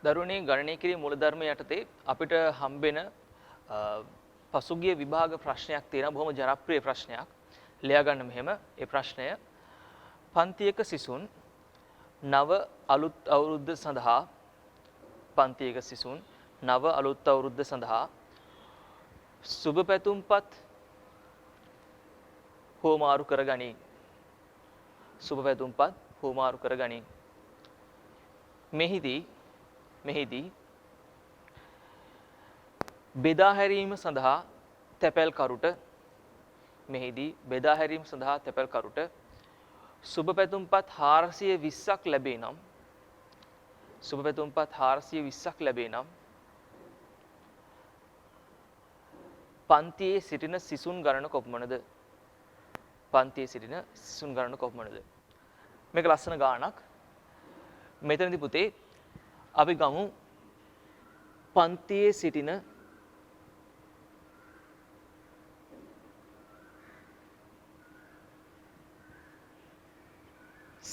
දරුවනේ ගණනය කිරීමේ මූලධර්ම යටතේ අපිට හම්බෙන පසුගිය විභාග ප්‍රශ්නයක් තියෙනවා බොහොම ජනප්‍රිය ප්‍රශ්නයක්. ලියා ගන්න මෙහෙම. ඒ ප්‍රශ්නය පන්තියක සිසුන් නව අලුත් අවුරුද්ද සඳහා පන්තියක සිසුන් නව අලුත් අවුරුද්ද සඳහා සුබ පැතුම්පත් හෝමාරු කරගනී. සුබ පැතුම්පත් හෝමාරු කරගනී. මෙහිදී බෙදා හැරීම සඳහා තැපැල් කරුට සුබ පැතුම්පත් 420ක් ලැබේ නම් පන්තියේ සිටින සිසුන් ගණන කොපමණද? මේක ලස්සන ගානක්. මෙතනදී පුතේ අපි ගමු පන්තියේ සිටින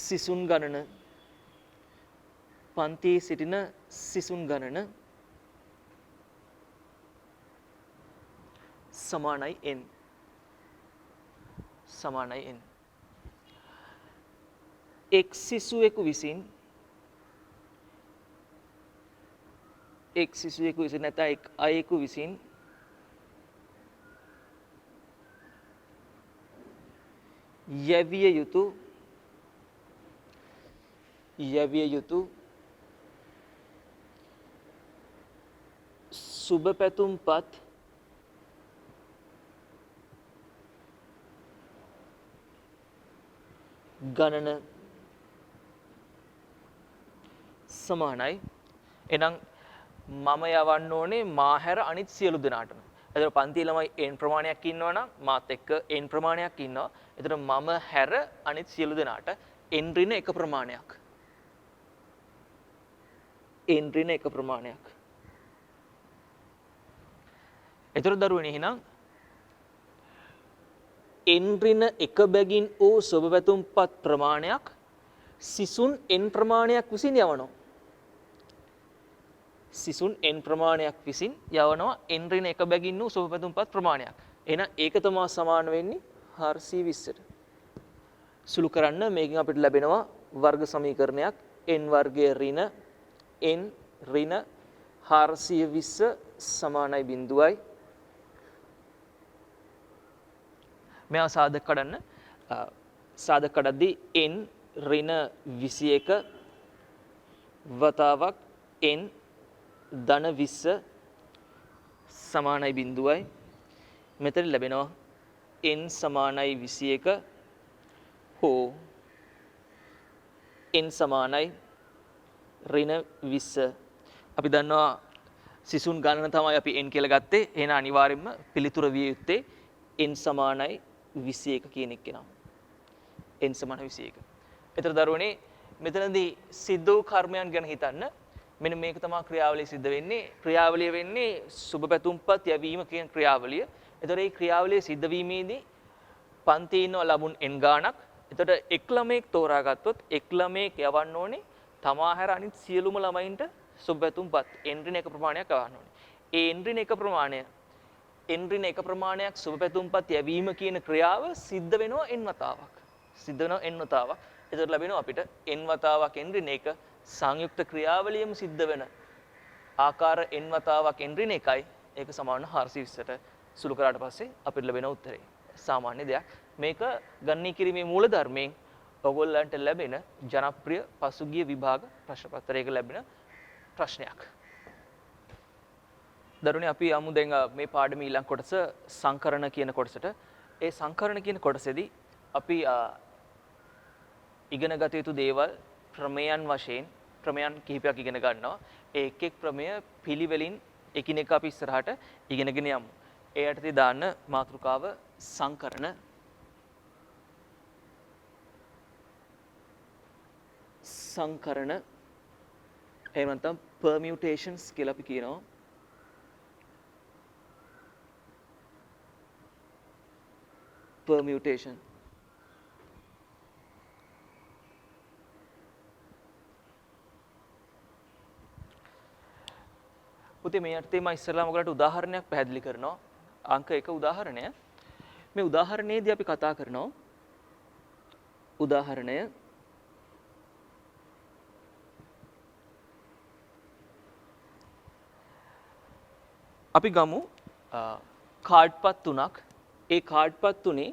සිසුන් ගණන සමානයි n. එක් සිසුවෙකු විසින් නැත්නම් එක් අයෙකු විසින් යැවිය යුතු සුබ පැතුම්පත් ගණන සමානයි. එහෙනම් මම යවන්න ඕනේ මා හැර අනිත් සියලු දෙනාටම. එතකොට පන්ති ළමයි n ප්‍රමාණයක් ඉන්නවා නම් මාත් එක්ක n ප්‍රමාණයක් ඉන්නවා. එතකොට මම හැර අනිත් සියලු දෙනාට n ඍණ එක ප්‍රමාණයක්. එතකොට දරුවනේ එහෙනම් n ඍණ එක බැගින් වූ සුබ පැතුම්පත් ප්‍රමාණයක් සිසුන් n ප්‍රමාණයක් විසින් යවනවා. n ඍණ එක බැගින් වූ සුබ පැතුම්පත් ප්‍රමාණයක්. එහෙනම් ඒක තමයි සමාන වෙන්නේ 420ට. සුළු කරන්න මේකෙන් අපිට ලැබෙනවා වර්ග සමීකරණයක් n වර්ගය ඍණ n ඍණ 420 සමානයි 0යි. මෙයා සාධක කඩන්න. සාධක කඩද්දී n ඍණ 21 වතාවක් n ධන 20 සමානයි 0යි. මෙතන ලැබෙනවා n සමානයි 21 හෝ n සමානයි ඍණ 20. අපි දන්නවා සිසුන් ගණන තමයි අපි n කියලා ගත්තේ. එහෙනම් අනිවාර්යයෙන්ම පිළිතුර විය යුත්තේ n සමානයි 21 කියන එක නම. n සමාන 21. ඒතර දරුවනේ මෙතනදී සිද්ධ වූ කර්මයන් ගැන හිතන්න. මෙන්න මේක තමයි ක්‍රියාවලිය සිද්ධ වෙන්නේ. ක්‍රියාවලිය වෙන්නේ සුබ පැතුම්පත් යැවීම කියන ක්‍රියාවලිය. ඒතර මේ ක්‍රියාවලිය සිද්ධ වීමේදී පන්තියේ ඉන්නව ලබුන් n ගාණක්. එතකොට එක් ළමයෙක් තෝරාගත්තොත් එක් ළමයෙක් යවන්න ඕනේ තමා හැර අනිත් සියලුම ළමයින්ට සුබ පැතුම්පත් n ඍණ එක ප්‍රමාණයක් යවන්න ඕනේ. ඒ n ඍණ එක ප්‍රමාණය n ඍණ එක ප්‍රමාණයක් සුබ පැතුම්පත් යැවීම කියන ක්‍රියාව සිද්ධ වෙනවා n වතාවක්. එතකොට ලැබෙනවා අපිට n වතාවක් n ඍණ එක සංයුක්ත ක්‍රියාවලියම සිද්ධ වෙන ආකාර n වතාවක් n ඍණ එකයි. ඒක සමාන 420ට සුළු කරාට පස්සේ අපිට ලැබෙන උත්තරේ. සාමාන්‍ය දෙයක්. මේක ගණනය කිරීමේ මූලධර්මයෙන් ඔයගොල්ලන්ට ලැබෙන ජනප්‍රිය පසුගිය විභාග ප්‍රශ්න පත්‍රයක ලැබෙන ප්‍රශ්නයක්. දරුවනේ අපි යමු දැන් මේ පාඩමේ ඊළඟ කොටස සංකරණ කියන කොටසට. ඒ සංකරණ කියන කොටසේදී අපි ඉගෙන ගත යුතු දේවල් ප්‍රමේයන් වශයෙන් ප්‍රමේයන් කිහිපයක් ඉගෙන ගන්නවා. ඒ එක් එක් ප්‍රමේය පිළිවෙලින් එකිනෙක අපි ඉස්සරහට ඉගෙනගෙන යමු. ඒ යටතේ දාන්න මාතෘකාව සංකරණ. එහෙම නැත්නම් permutations කියලා අපි කියනවා. permutation. පුතේ මේ යටතේ මම ඉස්සෙල්ලාම ඔයගලට උදාහරණයක් පැහැදිලි කරනවා. අංක 1 උදාහරණය. මේ උදාහරණයේදී අපි කතා කරනවා උදාහරණය අපි ගමු කාඩ්පත් තුනක්. ඒ කාඩ්පත් තුනේ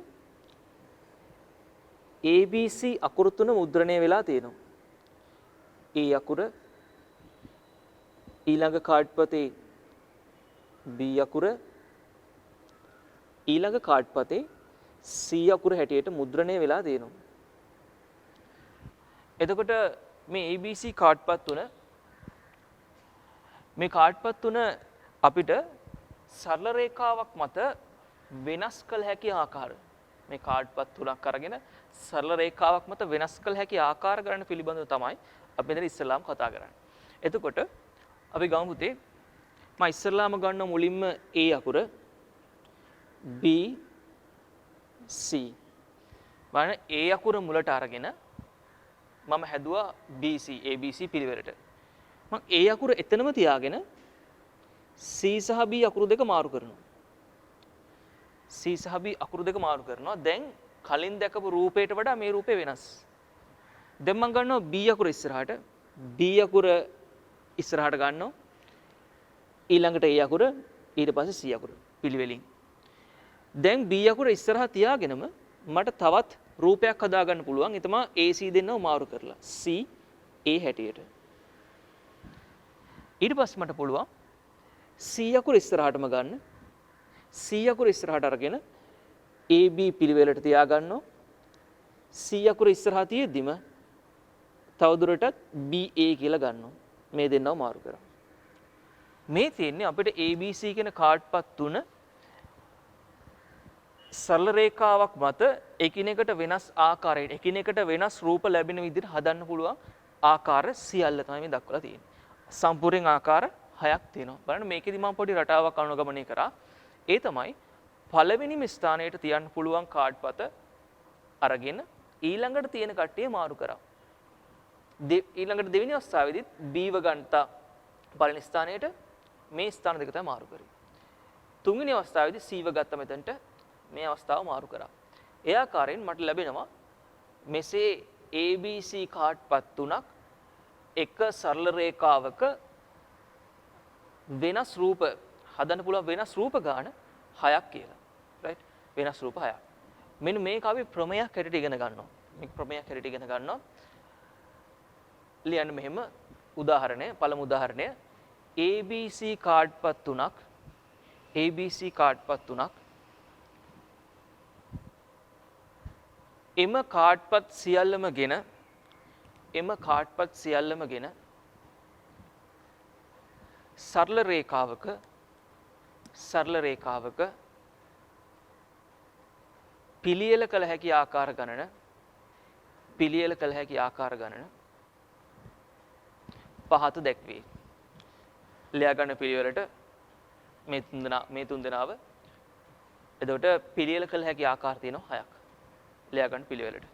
ABC අකුරු තුන මුද්‍රණය වෙලා තියෙනවා. A අකුර ඊළඟ කාඩ්පතේ B අකුර ඊළඟ කාඩ්පතේ C අකුර හැටියට මුද්‍රණය වෙලා තියෙනවා. එතකොට මේ ABC කාඩ්පත් තුන මේ කාඩ්පත් තුන අපිට සරල රේඛාවක් මත වෙනස් කළ හැකි ආකාර මේ කාඩ්පත් තුනක් අරගෙන සරල රේඛාවක් මත වෙනස් කළ හැකි ආකාර ගණන පිළිබඳව තමයි අපි මෙතන ඉස්සෙල්ලාම කතා කරන්නේ. එතකොට අපි ගමු පුතේ මම ඉස්සෙල්ලාම ගන්න මුලින්ම A අකුර B C බලන්න A අකුර මුලට අරගෙන මම හැදුවා BC ABC පිළිවෙලට. මම A අකුර එතනම තියාගෙන C සහ B අකුරු දෙක මාරු කරනවා. C සහ B අකුරු දෙක මාරු කරනවා. දැන් කලින් දැකපු රූපයට වඩා මේ රූපේ වෙනස්. දැන් මම ගන්නවා B අකුර ඉස්සරහට. B අකුර ඉස්සරහට ගන්නවා. ඊළඟට A අකුර ඊට පස්සේ C අකුර පිළිවෙලින්. දැන් B අකුර ඉස්සරහා තියාගෙනම මට තවත් රූපයක් හදා ගන්න පුළුවන්. ඒ තමයි AC දෙන්නව මාරු කරලා C A හැටියට. ඊට පස්සේ මට පුළුවන් C අකුර ඉස්සරහටම ගන්න. C අකුර ඉස්සරහට අරගෙන AB පිළිවෙලට තියා ගන්නවා. C අකුර ඉස්සරහා තියෙද්දිම තවදුරටත් BA කියලා ගන්නවා. මේ දෙන්නව මාරු කරා. මේ තියෙන්නේ අපිට ABC කියන කාඩ්පත් තුන සරල රේඛාවක් මත එකිනෙකට වෙනස් ආකාරයෙන් එකිනෙකට වෙනස් රූප ලැබෙන විදිහට හදන්න පුළුවන් ආකාර සියල්ල තමයි මේ දක්වලා තියෙන්නේ. සම්පූර්ණ ආකාර 6ක් තියෙනවා. බලන්න මේකෙදි මම පොඩි රටාවක් අනුගමනය කරා. ඒ තමයි පළවෙනිම ස්ථානයට තියන්න පුළුවන් කාඩ්පත අරගෙන ඊළඟට තියෙන කට්ටිය මාරු කරා. ඊළඟට දෙවෙනි අවස්ථාවේදීත් B ව ගන්තා පළවෙනි ස්ථානයට මේ ස්ථාන දෙක තමයි මාරු කරේ. තුන්වෙනි අවස්ථාවේදී C ව ගත්ත මෙතනට මේ අවස්ථාව මාරු කරා. ඒ ආකාරයෙන් මට ලැබෙනවා මෙසේ ABC කාඩ්පත් තුනක් එක සරල රේඛාවක වෙනස් රූප හදන්න පුළුවන් වෙනස් රූප ගාන 6ක් කියලා. රයිට්? වෙනස් රූප 6ක්. මෙන්න මේක අපි ප්‍රමේයක් හැටියට ඉගෙන ගන්නවා. මේක ප්‍රමේයක් හැටියට ඉගෙන ගන්නවා. ලියන්න මෙහෙම උදාහරණය පළමු උදාහරණය ABC කාඩ්පත් තුනක් ABC කාඩ්පත් තුනක් එම කාඩ්පත් සියල්ලම ගෙන සරල රේඛාවක පිළියෙල කළ හැකි ආකාර ගණන පහත දැක්වේ. ලියා ගන්න පිළිවෙලට මේ තුන් දෙනාව එතකොට පිළියෙල කළ හැකි ආකාර තියෙනවා 6ක්. ලියා ගන්න පිළිවෙලට.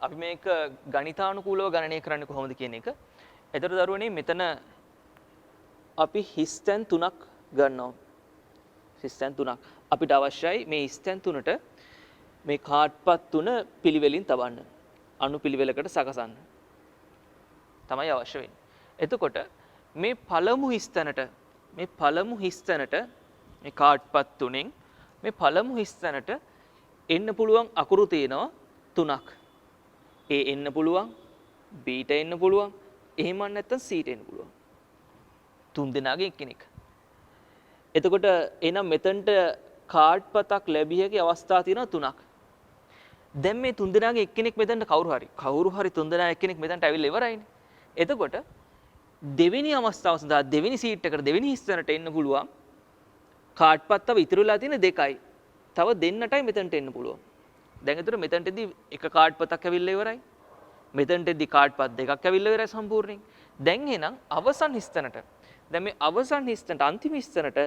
අපි මේක ගණිතානුකූලව ගණනය කරන්නේ කොහොමද කියන එක. එතකොට දරුවනේ මෙතන අපි හිස්තැන් තුනක් ගන්නවා. හිස්තැන් තුනක්. අපිට අවශ්‍යයි මේ හිස්තැන් තුනට මේ කාඩ්පත් තුන පිළිවෙලින් තබන්න. අණු පිළිවෙලකට සකසන්න. තමයි අවශ්‍ය වෙන්නේ. එතකොට මේ පළමු හිස්තැනට මේ කාඩ්පත් තුනෙන් මේ පළමු හිස්තැනට එන්න පුළුවන් අකුරු තියෙනවා 3ක්. A එන්න පුළුවන්, B ට එන්න පුළුවන්, එහෙම නැත්නම් C ට එන්න පුළුවන්. තුන් දෙනාගෙන් එක්කෙනෙක්. එතකොට එහෙනම් මෙතනට කාඩ්පතක් ලැබිය හැකි අවස්ථා තියෙනවා 3ක්. දැන් මේ තුන් දෙනාගෙන් එක්කෙනෙක් මෙතනට කවුරු හරි තුන් දෙනා එක්කෙනෙක් මෙතනට ඇවිල්ලා ඉවරයිනේ. එතකොට දෙවෙනි අවස්ථාව සඳහා දෙවෙනි සීට් එකට දෙවෙනි හිස්තැනට එන්න පුළුවන් කාඩ්පත් තව ඉතුරු වෙලා තියෙන 2යි. තව දෙන්නටයි මෙතනට එන්න පුළුවන්. දැන් එතකොට මෙතනටදී එක කාඩ්පතක් ඇවිල්ලා ඉවරයි. මෙතනටදී කාඩ්පත් දෙකක් ඇවිල්ලා ඉවරයි සම්පූර්ණයෙන්. දැන් එහෙනම් අවසන් හිස්තැනට. දැන් මේ අවසන් හිස්තැනට අන්තිම හිස්තැනට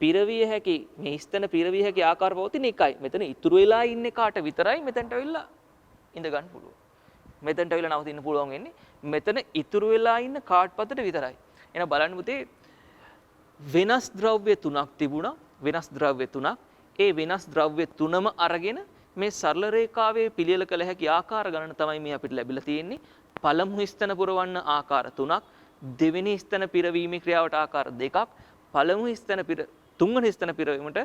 පිරවිය හැකි මේ හිස්තැන පිරවිය හැකි ආකාර පවතින එකයි. මෙතන ඉතුරු වෙලා ඉන්නේ කාට විතරයි මෙතනට ඇවිල්ලා ඉඳ ගන්න පුළුවන්. මෙතනට අවිලා නවතින්න පුළුවන් වෙන්නේ. මෙතන ඉතුරු වෙලා ඉන්න කාඩ් පතට විතරයි. එහෙනම් බලන්න පුතේ වෙනස් ද්‍රව්‍ය තුනක් තිබුණා. වෙනස් ද්‍රව්‍ය තුනක්. ඒ වෙනස් ද්‍රව්‍ය තුනම අරගෙන මේ සරල රේඛාවේ පිළියෙල කළ හැකි ආකාර ගණන තමයි මේ අපිට ලැබිලා තියෙන්නේ. පළමු ස්තන පුරවන්න ආකාර 3ක්, දෙවෙනි ස්තන පිරවීමේ ක්‍රියාවට ආකාර 2ක්, පළමු ස්තන තුන්වෙනි ස්තන පිරවීමට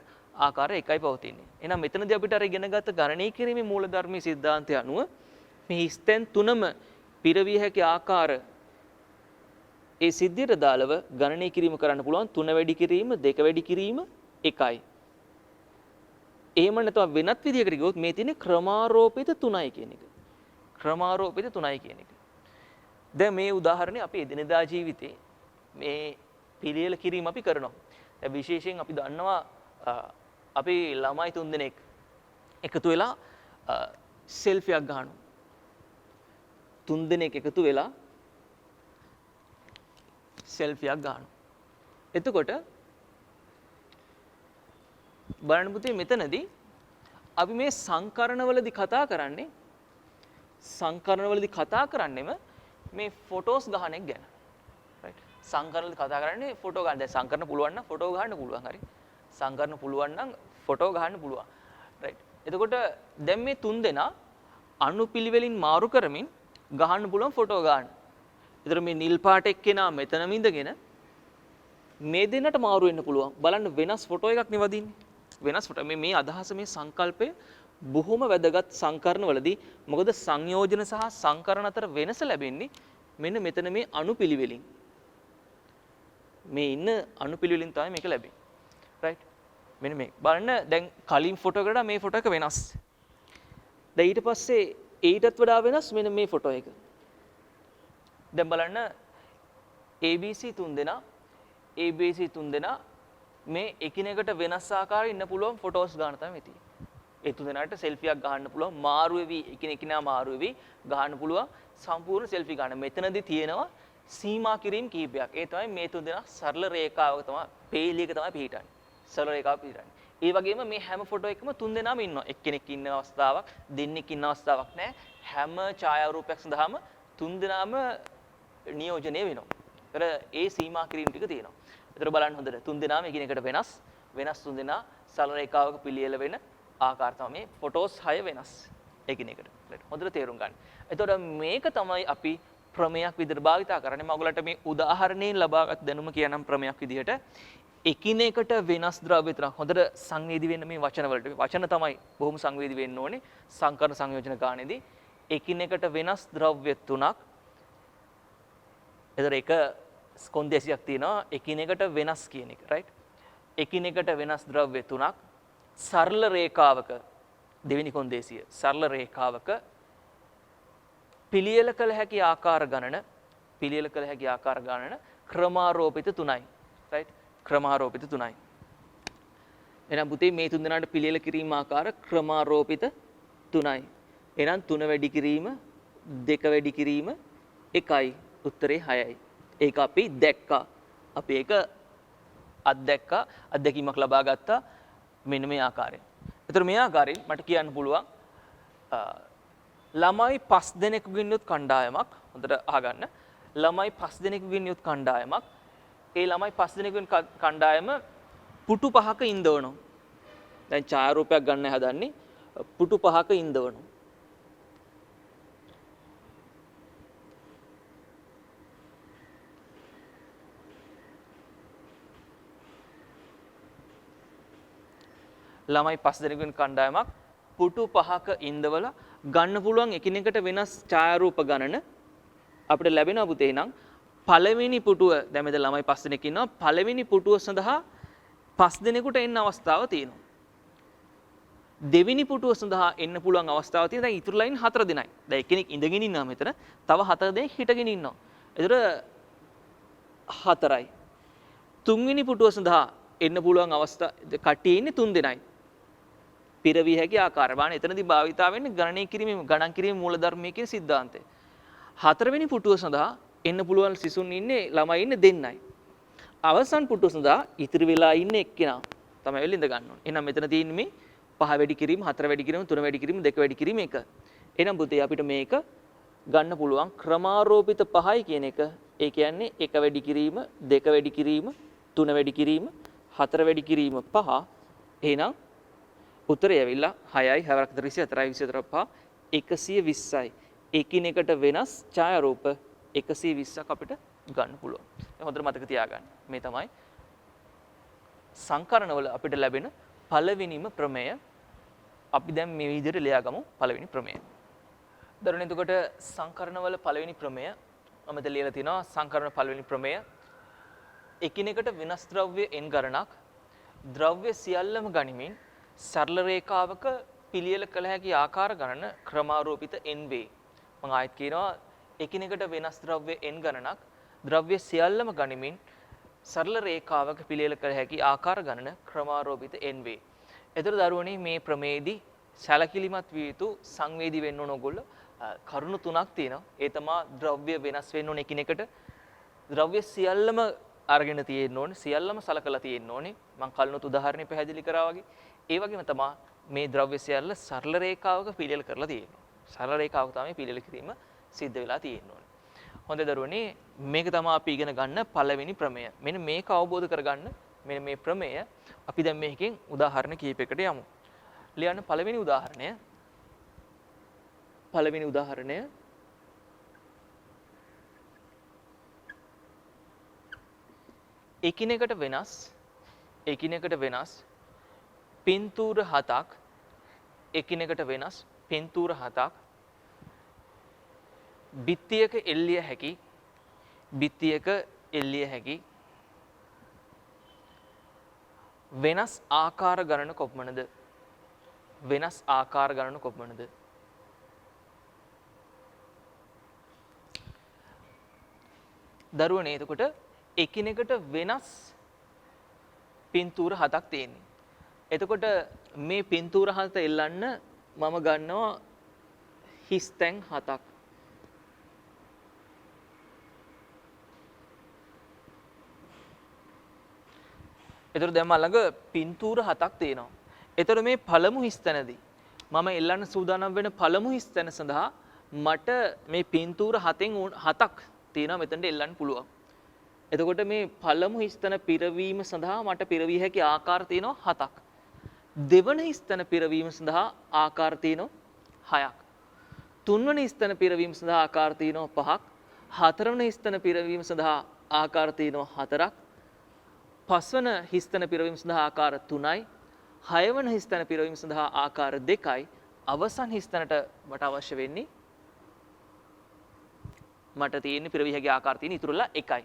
ආකාර 1යි පවතින්නේ. එහෙනම් මෙතනදී අපිට අර ඉගෙනගත්ත ගණනය කිරීමේ මූලධර්මයේ સિદ્ધාන්තය අනුව මේ ස්තන තුනම පිරවිය හැකි ආකාර ඒ සිද්ධියට දාලව ගණනය කිරීම කරන්න පුළුවන් 3 වැඩි කිරීම 2 වැඩි කිරීම 1යි. එහෙම නැත්නම් වෙනත් විදිහකට කිව්වොත් මේ තියෙන්නේ ක්‍රමාරෝපිත 3යි කියන එක. ක්‍රමාරෝපිත 3යි කියන එක. දැන් මේ උදාහරණය අපි එදිනෙදා ජීවිතේ මේ පිළියෙල කිරීම අපි කරනවා. දැන් විශේෂයෙන් අපි දන්නවා අපි ළමයි 3 දෙනෙක් එකතු වෙලා සෙල්ෆියක් ගන්නවා. 3 දෙනෙක් එකතු වෙලා සෙල්ෆියක් ගන්නවා. එතකොට බලන්න පුතේ මෙතනදී අපි මේ සංකරණවලදී කතා කරන්නේම මේ ෆොටෝස් ගහන එක ගැන. රයිට්. සංකරණවලදී කතා කරන්නේ ෆොටෝ ගන්න. දැන් සංකරණ පුළුවන් නම් ෆොටෝ ගන්න පුළුවන්. හරි. සංකරණ පුළුවන් නම් ෆොටෝ ගන්න පුළුවන්. රයිට්. එතකොට දැන් මේ 3 දෙනා අනුපිළිවෙලින් මාරු කරමින් ගහන්න පුළුවන් ෆොටෝ ගන්න. ඒතර මේ නිල් පාට එක්කෙනා මෙතනම ඉඳගෙන මේ දෙන්නට මාරු වෙන්න පුළුවන්. බලන්න වෙනස් ෆොටෝ එකක් නෙවදින්නේ. වෙනස් ෆොටෝ මේ අදහස මේ සංකල්පය බොහොම වැදගත් සංකරණවලදී මොකද සංයෝජන සහ සංකරණ අතර වෙනස ලැබෙන්නේ මෙන්න මෙතන මේ අනුපිළිවෙලින්. මේ ඉන්න අනුපිළිවෙලින් තමයි මේක ලැබෙන්නේ. රයිට්. මෙන්න මේ බලන්න දැන් කලින් ෆොටෝ එකට මේ ෆොටෝ එක වෙනස්. දැන් ඊට පස්සේ ඊටත් වඩා වෙනස් මෙන්න මේ ෆොටෝ එක. දැන් බලන්න ABC 3 දෙනා මේ එකිනෙකට වෙනස් ආකාරයෙන් ඉන්න පුළුවන් ෆොටෝස් ගන්න තමයි තියෙන්නේ. ඒ 3 දෙනාට සෙල්ෆියක් ගන්න පුළුවන් මාරු වෙවි එකිනෙකිනා මාරු වෙවි ගන්න පුළුවන් සම්පූර්ණ සෙල්ෆි ගන්න. මෙතනදී තියෙනවා සීමා කිරීම කීපයක්. ඒ තමයි මේ 3 දෙනා සරල රේඛාවක තමයි පේලියක තමයි පිහිටන්නේ. සරල රේඛාව පිහිටන්නේ. ඒ වගේම මේ හැම ෆොටෝ එකම 3 දෙනාම ඉන්නවා. එක්කෙනෙක් ඉන්න අවස්ථාවක්, දෙන්නෙක් ඉන්න අවස්ථාවක් නැහැ. හැම ඡායාරූපයක් සඳහාම 3 දෙනාම නියෝජනය වෙනවා. ඒතර ඒ සීමා කිරීම ටික තියෙනවා. ඒතර බලන්න හොඳට 3 දෙනාම එකිනෙකට වෙනස් 3 දෙනා සරල රේඛාවක පිළියෙල වෙන ආකාර තමයි මේ ෆොටෝස් 6 වෙනස් එකිනෙකට. හොඳට තේරුම් ගන්න. එතකොට මේක තමයි අපි ප්‍රමේයක් විදිහට භාවිතා කරන්නේ. මම ඔයගලට මේ උදාහරණයෙන් ලබාගත් දැනුම කියනම් ප්‍රමේයක් විදිහට එකිනෙකට වෙනස් ද්‍රව්‍ය තුනක් හොඳට සංවේදී වෙන්න මේ වචන වලට. වචන තමයි බොහොම සංවේදී වෙන්න ඕනේ සංකරණ සංයෝජන ගානේදී. එකිනෙකට වෙනස් ද්‍රව්‍ය තුනක්. එතකොට එක කොන්දේසියක් තියෙනවා එකිනෙකට වෙනස් කියන එක. රයිට්. එකිනෙකට වෙනස් ද්‍රව්‍ය තුනක් සරල රේඛාවක දෙවෙනි කොන්දේසිය සරල රේඛාවක පිළියෙල කළ හැකි ආකාර ගණන ක්‍රමාරෝපිත 3යි. රයිට්. ක්‍රමාරෝපිත 3යි. එහෙනම් පුතේ මේ 3 දෙනාට පිළියෙල කිරීම ආකාර ක්‍රමාරෝපිත 3යි. එහෙනම් 3 වැඩි කිරීම 2 වැඩි කිරීම 1යි. උත්තරේ 6යි. ඒක අපි දැක්කා. අපි ඒක අත්දැක්කා. අත්දැකීමක් ලබා ගත්තා මෙන්න මේ ආකාරයෙන්. ඒතර මේ ආකාරයෙන් මට කියන්න පුළුවන් ළමයි 5 දෙනෙකුගෙන් යුත් කණ්ඩායමක් හොඳට අහගන්න. ළමයි 5 දෙනෙකුගෙන් යුත් කණ්ඩායමක්. ඒ ළමයි 5 දෙනෙකුගෙන් කණ්ඩායම පුටු 5ක ඉඳවනවා. දැන් ඡායාරූපයක් ගන්න හදන්නේ පුටු 5ක ඉඳවනවා. ළමයි 5 දෙනෙකුගෙන් කණ්ඩායමක් පුටු 5ක ඉඳවලා ගන්න පුළුවන් එකිනෙකට වෙනස් ඡායාරූප ගණන අපිට ලැබෙනවා පුතේ. නම් පළවෙනි පුටුව දැන් මෙතන ළමයි 5 දෙනෙක් ඉන්නවා. පළවෙනි පුටුව සඳහා 5 දෙනෙකුට එන්න අවස්ථාව තියෙනවා. දෙවෙනි පුටුව සඳහා එන්න පුළුවන් අවස්ථාව තියෙනවා. දැන් ඉතුරු ලයින් 4 දෙනයි. දැන් එක්කෙනෙක් ඉඳගෙන ඉන්නවා මෙතන. තව 4 දෙනෙක් හිටගෙන ඉන්නවා. ඒතර 4යි. තුන්වෙනි පුටුව සඳහා එන්න පුළුවන් අවස්ථා කට්ටිය ඉන්නේ 3 දෙනයි. පිරවිය හැකි ආකාර බලන්න එතනදී භාවිතා වෙන්නේ ගණන් කිරීමේ මූලධර්මයේ කියන સિદ્ધාන්තය. 4 වෙනි පුටුව සඳහා එන්න පුළුවන් සිසුන් ඉන්නේ ළමයි ඉන්නේ දෙන්නයි. අවසන් පුටුව සඳහා ඉතිරි වෙලා ඉන්නේ එක්කෙනා තමයි වෙල ඉඳ ගන්න ඕනේ. එහෙනම් මෙතන තියෙන්නේ මේ 5 වැඩි කිරීම 4 වැඩි කිරීම 3 වැඩි කිරීම 2 වැඩි කිරීම 1. එහෙනම් පුතේ අපිට මේක ගන්න පුළුවන් ක්‍රමාරෝපිත 5යි කියන එක. ඒ කියන්නේ 1 වැඩි කිරීම, 2 වැඩි කිරීම, 3 වැඩි කිරීම, 4 වැඩි කිරීම 5. එහෙනම් උත්තරය ඇවිල්ලා 6යි 4යි 24යි 120යි. එකිනෙකට වෙනස් ඡායාරූප 120ක් අපිට ගන්න පුළුවන්. හොඳට මතක තියාගන්න. මේ තමයි සංකරණවල අපිට ලැබෙන පළවෙනිම ප්‍රමේය. අපි දැන් මේ විදිහට ලියාගමු පළවෙනි ප්‍රමේය. දරුවනේ එතකොට සංකරණවල පළවෙනි ප්‍රමේය මම දැන් ලියලා තිනවා සංකරණ පළවෙනි ප්‍රමේය. එකිනෙකට වෙනස් ද්‍රව්‍ය n ගණනක් ද්‍රව්‍ය සියල්ලම ගනිමින් සරල රේඛාවක පිළියෙල කළ හැකි ආකාර ගණන ක්‍රමාරෝපිත n වේ. මම ආයෙත් කියනවා එකිනෙකට වෙනස් ද්‍රව්‍ය n ගණනක් ද්‍රව්‍ය සියල්ලම ගනිමින් සරල රේඛාවක පිළියෙල කළ හැකි ආකාර ගණන ක්‍රමාරෝපිත n වේ. එතකොට දරුවනේ මේ ප්‍රමේයේදී සැලකිලිමත් විය යුතු සංවේදී වෙන්න ඕන ඕගොල්ලෝ කරුණු තුනක් තියෙනවා. ඒ තමයි ද්‍රව්‍ය වෙනස් වෙන්න ඕන එකිනෙකට. ද්‍රව්‍ය සියල්ලම අරගෙන තියෙන්න ඕනේ. සියල්ලම සලකලා තියෙන්න ඕනේ. මම කලිනුත් උදාහරණයක් පැහැදිලි කරා වගේ. ඒ වගේම තමයි මේ ද්‍රව්‍ය සියල්ල සරල රේඛාවක පිළියෙල කරලා තියෙනවා. සරල රේඛාවක තමයි පිළියෙල කිරීම සිද්ධ වෙලා තියෙන්න ඕනේ. හොඳයි දරුවනේ මේක තමයි අපි ඉගෙන ගන්න පළවෙනි ප්‍රමේය. මෙන්න මේක අවබෝධ කරගන්න මෙන්න මේ ප්‍රමේය අපි දැන් මේකෙන් උදාහරණ කිහිපයකට යමු. ලියන්න පළවෙනි උදාහරණය. පළවෙනි උදාහරණය එකිනෙකට වෙනස් පින්තූර 7ක් එකිනෙකට වෙනස් පින්තූර 7ක් බිත්තියක එල්ලිය හැකි වෙනස් ආකාර ගණන කොපමණද? වෙනස් ආකාර ගණන කොපමණද? දරුවනේ එතකොට එකිනෙකට වෙනස් පින්තූර 7ක් තියෙන්නේ. එතකොට මේ පින්තූර 7 එල්ලන්න මම ගන්නවා හිස් තැන් 7ක්. එතකොට දැන් මම ළඟ පින්තූර 7ක් තියෙනවා. එතකොට මේ පළමු හිස් තැනදී මම එල්ලන්න සූදානම් වෙන පළමු හිස් තැන සඳහා මට මේ පින්තූර 7ක් තියෙනවා මෙතනට එල්ලන්න පුළුවන්. එතකොට මේ පළමු හිස්තන පිරවීම සඳහා මට පිරවිය හැකි ආකාර තියෙනවා 7ක්. දෙවන හිස්තන පිරවීම සඳහා ආකාර තියෙනවා 6ක්. තුන්වන හිස්තන පිරවීම සඳහා ආකාර තියෙනවා 5ක්. හතරවන හිස්තන පිරවීම සඳහා ආකාර තියෙනවා 4ක්. පස්වන හිස්තන පිරවීම සඳහා ආකාර 3යි. හයවන හිස්තන පිරවීම සඳහා ආකාර 2යි. අවසන් හිස්තනට මට අවශ්‍ය වෙන්නේ මට තියෙන්නේ පිරවිය හැකි ආකාර තියෙන ඉතුරුලා 1යි.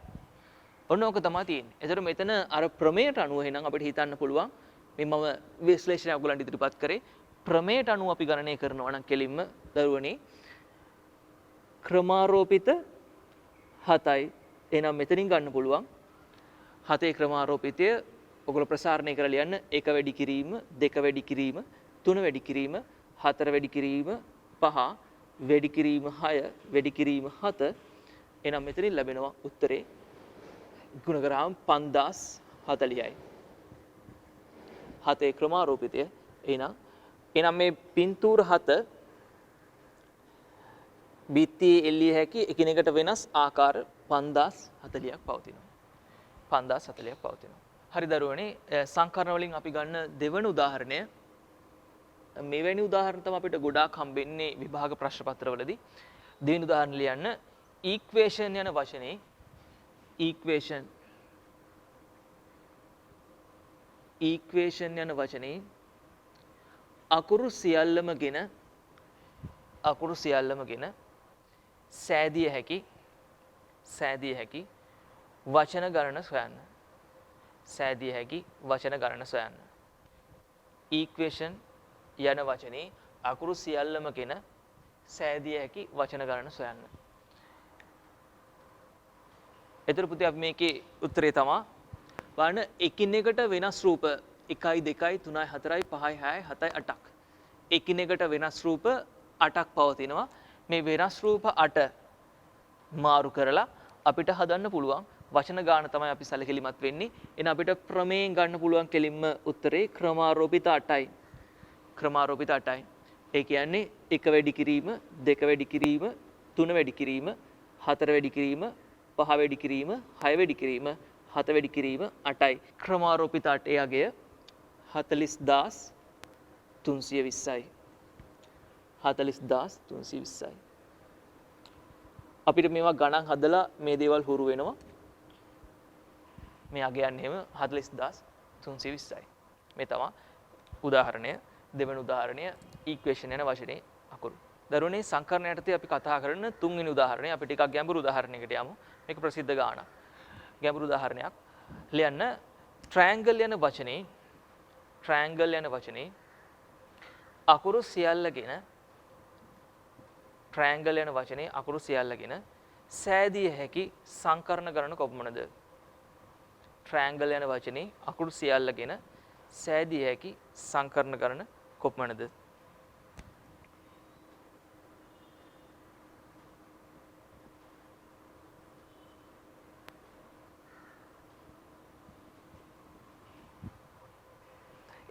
ඔන්න ඕක තමයි තියෙන්නේ. ඒතර මෙතන අර ප්‍රමේයට අනුව එහෙනම් අපිට හිතන්න පුළුවන් මේ මම විශ්ලේෂණයක් ඔයගලන්ට ඉදිරිපත් කරේ ප්‍රමේයට අනුව අපි ගණනය කරනවා නම් කෙලින්ම දරුවනේ ක්‍රමාරෝපිත 7යි. එහෙනම් මෙතනින් ගන්න පුළුවන් 7 ක්‍රමාරෝපිතය ඔයගොල්ලෝ ප්‍රසාරණය කරලා ලියන්න 1 වැඩි කිරීම 2 වැඩි කිරීම 3 වැඩි කිරීම 4 වැඩි කිරීම 5 වැඩි කිරීම 6 වැඩි කිරීම 7. එහෙනම් මෙතනින් ලැබෙනවා උත්තරේ ගුණ කරාම 5040යි. 7 ක්‍රමාරෝපිතය. එහෙනම් මේ පින්තූර 7 බිත්තියේ එල්ලිය හැකි එකිනෙකට වෙනස් ආකාර 5040ක් පවතිනවා. 5040ක් පවතිනවා. හරි දරුවනේ සංකරණ වලින් අපි ගන්න දෙවන උදාහරණය මෙවැනි උදාහරණ තමයි අපිට ගොඩාක් හම්බෙන්නේ විභාග ප්‍රශ්න පත්‍රවලදී. දෙවෙනි උදාහරණ ලියන්න ඉක්වේෂන් යන වචනේ ඉක්වේෂන් යන වචනේ අකුරු සියල්ලම ගෙන සෑදිය හැකි වචන ගණන සොයන්න. සෑදිය හැකි වචන ගණන සොයන්න. ඉක්වේෂන් යන වචනේ අකුරු සියල්ලම ගෙන සෑදිය හැකි වචන ගණන සොයන්න. එතන පුතේ අපි මේකේ උත්තරේ තමයි බලන්න එකිනෙකට වෙනස් රූප 1යි 2යි 3යි 4යි 5යි 6යි 7යි 8ක්. එකිනෙකට වෙනස් රූප 8ක් පවතිනවා. මේ වෙනස් රූප 8 මාරු කරලා අපිට හදන්න පුළුවන් වචන ගාන තමයි අපි සැලකිලිමත් වෙන්නේ. එහෙනම් අපිට ප්‍රමේයෙන් ගන්න පුළුවන් කෙලින්ම උත්තරේ ක්‍රමාරෝපිත 8යි. ක්‍රමාරෝපිත 8යි. ඒ කියන්නේ 1 වැඩි කිරීම 2 වැඩි කිරීම 3 වැඩි කිරීම 4 වැඩි කිරීම 5 වැඩි කිරීම 6 වැඩි කිරීම 7 වැඩි කිරීම 8යි. ක්‍රමාරෝපිත 8 අගය 40320යි. 40320යි. අපිට මේවා ගණන් හදලා මේ දේවල් හුරු වෙනවා. මේ අගයන් එහෙම 40320යි. මේ තමයි උදාහරණය. දෙවෙනි උදාහරණය ඉක්වේෂන් යන වචනේ අකුරු. දරුවනේ සංකරණ යටතේ අපි කතා කරන තුන්වෙනි උදාහරණය අපි ටිකක් ගැඹුරු උදාහරණයකට යමු. මේක ප්‍රසිද්ධ ගානක්. ගැඹුරු උදාහරණයක්. ලියන්න ට්‍රයැන්ගල් යන වචනේ අකුරු සියල්ලගෙන ට්‍රයැන්ගල් යන වචනේ අකුරු සියල්ලගෙන සෑදිය හැකි සංකරණ ගණන කොපමණද? ට්‍රයැන්ගල් යන වචනේ අකුරු සියල්ලගෙන සෑදිය හැකි සංකරණ ගණන කොපමණද?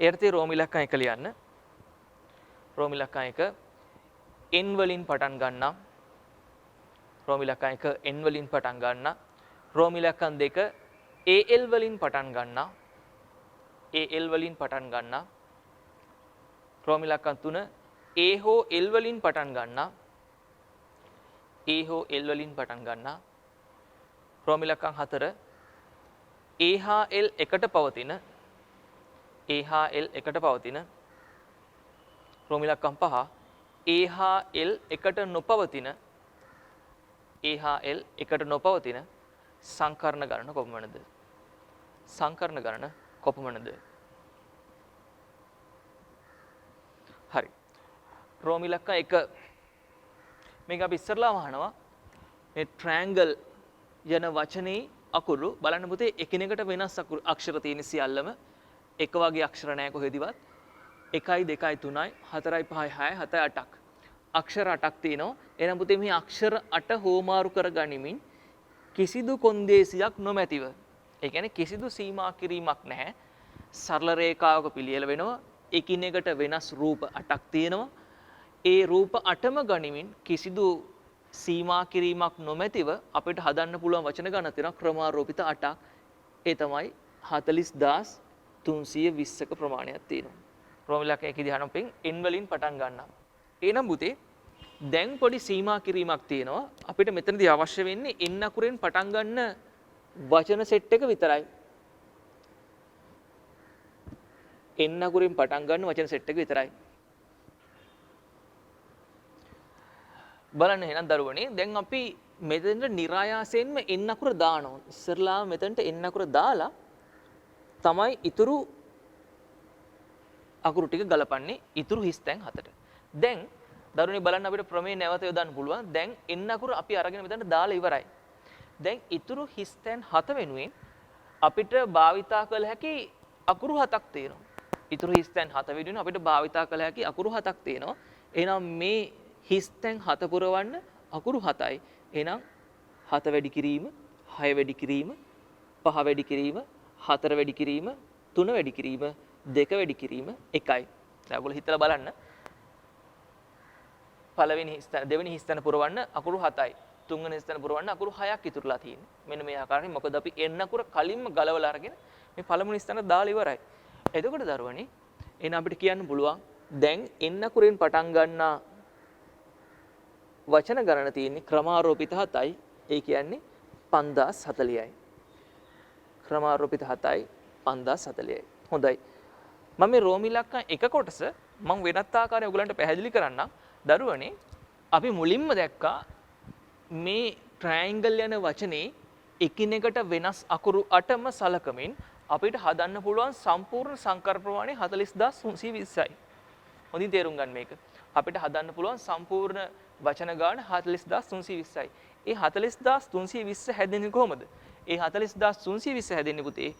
එර්ථේ රෝම ඉලක්කම් 1 ලියන්න. රෝම ඉලක්කම් 1 n වලින් පටන් ගන්නා. රෝම ඉලක්කම් 1 n වලින් පටන් ගන්නා. රෝම ඉලක්කම් 2 al වලින් පටන් ගන්නා. al වලින් පටන් ගන්නා. රෝම ඉලක්කම් 3 a හෝ l වලින් පටන් ගන්නා. a හෝ l වලින් පටන් ගන්නා. රෝම ඉලක්කම් 4 a හා l එකට පවතින a හා l එකට පවතින. රෝම ඉලක්කම් 5 a හා l එකට නොපවතින. a හා l එකට නොපවතින සංකරණ ගණන කොපමණද? සංකරණ ගණන කොපමණද? හරි. රෝම ඉලක්කම් 1 මේක අපි ඉස්සරලාම අහනවා. මේ ට්‍රයැන්ගල් යන වචනේ අකුරු බලන්න පුතේ එකිනෙකට වෙනස් අක්ෂර තියෙන සියල්ලම එක වගේ අක්ෂර නැහැ කොහෙදිවත්. 1යි 2යි 3යි 4යි 5යි 6යි 7යි 8ක් අක්ෂර 8ක් තියෙනවා. එහෙනම් පුතේ මේ අක්ෂර 8 හෝමාරු කර ගනිමින් කිසිදු කොන්දේසියක් නොමැතිව, ඒ කියන්නේ කිසිදු සීමා කිරීමක් නැහැ. සරල රේඛාවක පිළියෙල වෙනවා. එකිනෙකට වෙනස් රූප 8ක් තියෙනවා. ඒ රූප 8ම ගනිමින් කිසිදු සීමා කිරීමක් නොමැතිව අපිට හදන්න පුළුවන් වචන ගණන තියෙනවා ක්‍රමාරෝපිත 8ක්. ඒ තමයි 40320ක ප්‍රමාණයක් තියෙනවා. රෝම ඉලක්කම් 1 දිහානම් පෙන් n වලින් පටන් ගන්නවා. එනම් පුතේ දැන් පොඩි සීමා කිරීමක් තියෙනවා. අපිට මෙතනදී අවශ්‍ය වෙන්නේ n අකුරෙන් පටන් ගන්න වචන සෙට් එක විතරයි. n අකුරෙන් පටන් ගන්න වචන සෙට් එක විතරයි. බලන්න එහෙනම් දරුවනේ දැන් අපි මෙතෙන්ට નિરાයාසයෙන්ම n අකුර දානවා. ඉස්සරලා මෙතෙන්ට n අකුර දාලා තමයි ඊතුරු අකුරු ටික ගලපන්නේ ඊතුරු හිස් තැන් හතට. දැන් දරුවනේ බලන්න අපිට ප්‍රමේය නැවත යොදන්න පුළුවන්. දැන් n අකුර අපි අරගෙන මෙතනට දාලා ඉවරයි. දැන් ඊතුරු හිස් තැන් හත වෙනුවෙන් අපිට භාවිතා කළ හැකි අකුරු හතක් තියෙනවා. ඊතුරු හිස් තැන් හත වෙනුවෙන් අපිට භාවිතා කළ හැකි අකුරු හතක් තියෙනවා. එහෙනම් මේ හිස් තැන් හත පුරවන්න අකුරු 7යි. එහෙනම් 7 වැඩි කිරීම, 6 වැඩි කිරීම, 5 වැඩි කිරීම, 4 වැඩි කිරීම, 3 වැඩි කිරීම, 2 වැඩි කිරීම 1යි. දැන් ඔයගොල්ලෝ හිතලා බලන්න. පළවෙනි හිස් තැන, දෙවෙනි හිස් තැන පුරවන්න අකුරු 7යි. තුන්වෙනි හිස් තැන පුරවන්න අකුරු 6ක් ඉතුරුලා තියෙන්නේ. මෙන්න මේ ආකාරයෙන් මොකද අපි n අකුර කලින්ම ගලවලා අරගෙන මේ පළමුණු හිස් තැන දාලා ඉවරයි. එතකොට දරුවනේ එහෙනම් අපිට කියන්න පුළුවන් දැන් n අකුරෙන් පටන් ගන්නා වචන ගණන තියෙන්නේ ක්‍රමාරෝපිත 7යි. ඒ කියන්නේ 5040යි. ක්‍රමාරෝපිත 7යි 5040යි. හොඳයි. මම මේ රෝම ඉලක්කම් එක කොටස මම වෙනත් ආකාරයෙන් ඔයගලන්ට පැහැදිලි කරන්නම්. දරුවනේ අපි මුලින්ම දැක්කා මේ ට්‍රයැන්ගල් යන වචනේ එකිනෙකට වෙනස් අකුරු 8ම සලකමින් අපිට හදන්න පුළුවන් සම්පූර්ණ සංකර ප්‍රමාණය 40320යි. හොඳින් තේරුම් ගන්න මේක. අපිට හදන්න පුළුවන් සම්පූර්ණ වචන ගාන 40320යි. ඒ 40320 හැදෙන්නේ කොහොමද? ඒ 40320 හැදෙන්නේ පුතේ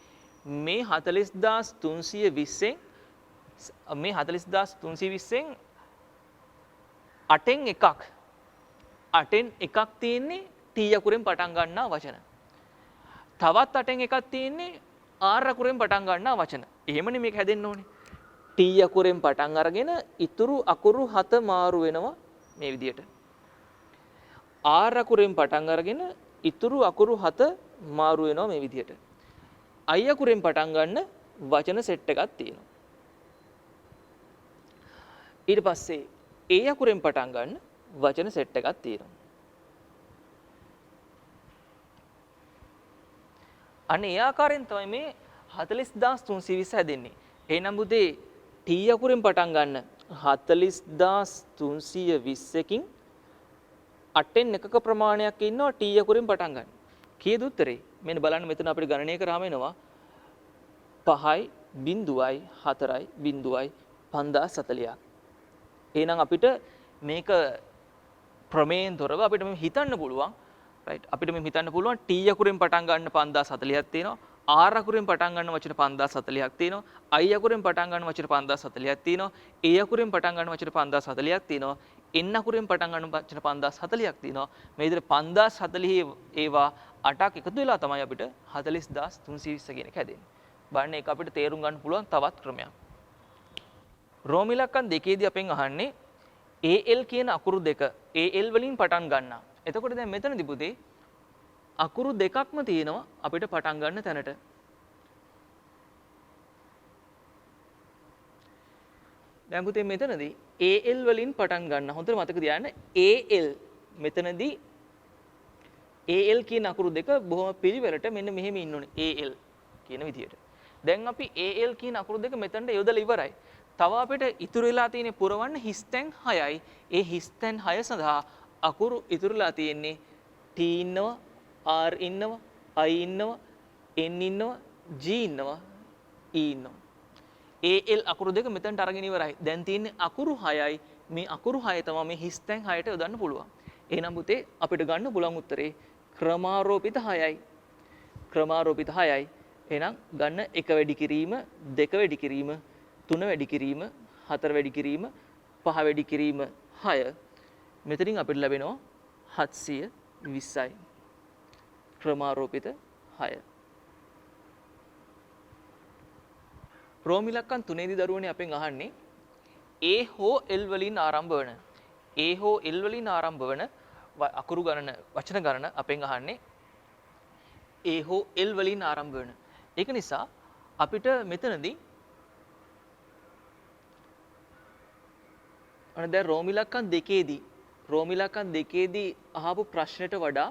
මේ 40320න් මේ 40320න් 8න් එකක් 8න් එකක් තියෙන්නේ t අකුරෙන් පටන් ගන්නා වචන. තවත් 8න් එකක් තියෙන්නේ r අකුරෙන් පටන් ගන්නා වචන. එහෙමනේ මේක හැදෙන්න ඕනේ. t අකුරෙන් පටන් අරගෙන ඉතුරු අකුරු 7 මාරු වෙනවා මේ විදියට. R අකුරෙන් පටන් අරගෙන ඉතුරු අකුරු 7 මාරු වෙනවා මේ විදිහට. I අකුරෙන් පටන් ගන්න වචන සෙට් එකක් තියෙනවා. ඊට පස්සේ A අකුරෙන් පටන් ගන්න වචන සෙට් එකක් තියෙනවා. අනේ ඒ ආකාරයෙන් තමයි මේ 40320 හැදෙන්නේ. එහෙනම් පුතේ T අකුරෙන් පටන් ගන්න 40320කින් 8න් එකක ප්‍රමාණයක් ඉන්නවා T අකුරෙන් පටන් ගන්න. කීයද උත්තරේ? මෙන්න බලන්න මෙතන අපිට ගණනය කරාම එනවා 5යි 0යි 4යි 0යි 5040ක්. එහෙනම් අපිට මේක ප්‍රමේයෙන් තොරව අපිට මේ හිතන්න පුළුවන්. right අපිට මේ හිතන්න පුළුවන් T අකුරෙන් පටන් ගන්න 5040ක් තියෙනවා. R අකුරෙන් පටන් ගන්න වචන 5040ක් තියෙනවා. I අකුරෙන් පටන් ගන්න වචන 5040ක් තියෙනවා. A අකුරෙන් පටන් ගන්න වචන 5040ක් තියෙනවා. N අකුරෙන් පටන් ගන්න වචන 5040ක් තියෙනවා. මේ විදිහට 5040 ඒවා 8ක් එකතු වෙලා තමයි අපිට 40320 කියන එක හැදෙන්නේ. බලන්න ඒක අපිට තේරුම් ගන්න පුළුවන් තවත් ක්‍රමයක්. රෝම ඉලක්කම් දෙකේදී අපෙන් අහන්නේ AL කියන අකුරු දෙක AL වලින් පටන් ගන්නා. එතකොට දැන් මෙතනදී පුතේ අකුරු දෙකක්ම තියෙනවා අපිට පටන් ගන්න තැනට. දැන් පුතේ මෙතනදී AL වලින් පටන් ගන්න. හොඳට මතක තියාගන්න AL මෙතනදී AL කියන අකුරු දෙක බොහොම පිළිවෙලට මෙන්න මෙහෙම ඉන්න ඕනේ AL කියන විදියට. දැන් අපි AL කියන අකුරු දෙක මෙතනට යොදලා ඉවරයි. තව අපිට ඉතුරු වෙලා තියෙන්නේ පුරවන්න හිස්තැන් 6යි. ඒ හිස්තැන් 6 සඳහා අකුරු ඉතුරුලා තියෙන්නේ T ඉන්නවා, R ඉන්නවා, I ඉන්නවා, N ඉන්නවා, G ඉන්නවා, E ඉන්නවා. AL අකුරු දෙක මෙතනට අරගෙන ඉවරයි. දැන් තියෙන්නේ අකුරු 6යි. මේ අකුරු 6 තමයි මේ හිස්තැන් 6ට යොදන්න පුළුවන්. එහෙනම් පුතේ අපිට ගන්න පුළුවන් උත්තරේ ක්‍රමාරෝපිත 6යි. ක්‍රමාරෝපිත 6යි. එහෙනම් ගන්න 1 වැඩි කිරීම, 2 වැඩි කිරීම, 3 වැඩි කිරීම, 4 වැඩි කිරීම, 5 වැඩි කිරීම 6. මෙතනින් අපිට ලැබෙනවා 720යි. ක්‍රමාරෝපිත 6. රෝම ඉලක්කම් 3 දී දරුවනේ අපෙන් අහන්නේ A හෝ L වලින් ආරම්භ වන A හෝ L වලින් ආරම්භ වන අකුරු ගණන වචන ගණන අපෙන් අහන්නේ A හෝ L වලින් ආරම්භ වන. ඒක නිසා අපිට මෙතනදී අනේ දැන් රෝම ඉලක්කම් දෙකේදී අහපු ප්‍රශ්නෙට වඩා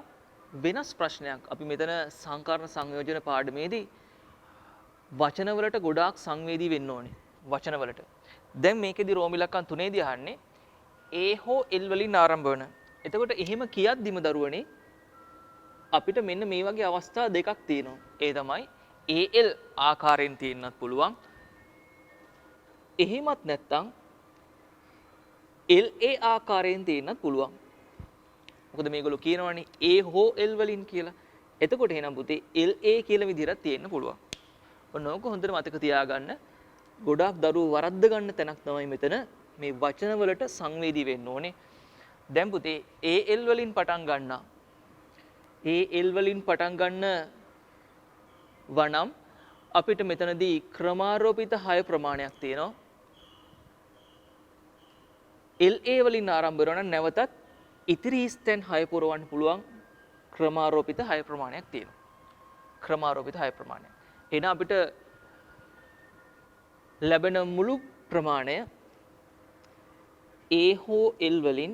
වෙනස් ප්‍රශ්නයක් අපි මෙතන සංකරණ සංයෝජන පාඩමේදී වචනවලට ගොඩාක් සංවේදී වෙන්න ඕනේ වචනවලට. දැන් මේකෙදි රෝම ඉලක්කම් 3 දී අහන්නේ A හෝ L වලින් ආරම්භ වන. එතකොට එහෙම කියද්දිම දරුවනේ අපිට මෙන්න මේ වගේ අවස්ථා දෙකක් තියෙනවා. ඒ තමයි AL ආකාරයෙන් තියෙන්නත් පුළුවන්. එහෙමත් නැත්නම් LA ආකාරයෙන් තියෙන්නත් පුළුවන්. මොකද මේගොල්ලෝ කියනවනේ A හෝ L වලින් කියලා. එතකොට එහෙනම් පුතේ LA කියලා විදිහට තියෙන්න පුළුවන්. ඔන්න ඕක හොඳට මතක තියාගන්න. ගොඩාක් දරුවෝ වරද්ද ගන්න තැනක් තමයි මෙතන මේ වචන වලට සංවේදී වෙන්න ඕනේ. දැන් පුතේ AL වලින් පටන් ගන්නා. AL වලින් පටන් ගන්න වනම් අපිට මෙතනදී ක්‍රමාරෝපිත 6 ප්‍රමාණයක් තියෙනවා. LA වලින් ආරම්භ කරන නැවතත් ඉතිරි ස්තෙන් 6 පුරවන්න පුළුවන් ක්‍රමාරෝපිත 6 ප්‍රමාණයක් තියෙනවා. ක්‍රමාරෝපිත 6 ප්‍රමාණයක්. එහෙනම් අපිට ලැබෙන මුළු ප්‍රමාණය A හෝ L වලින්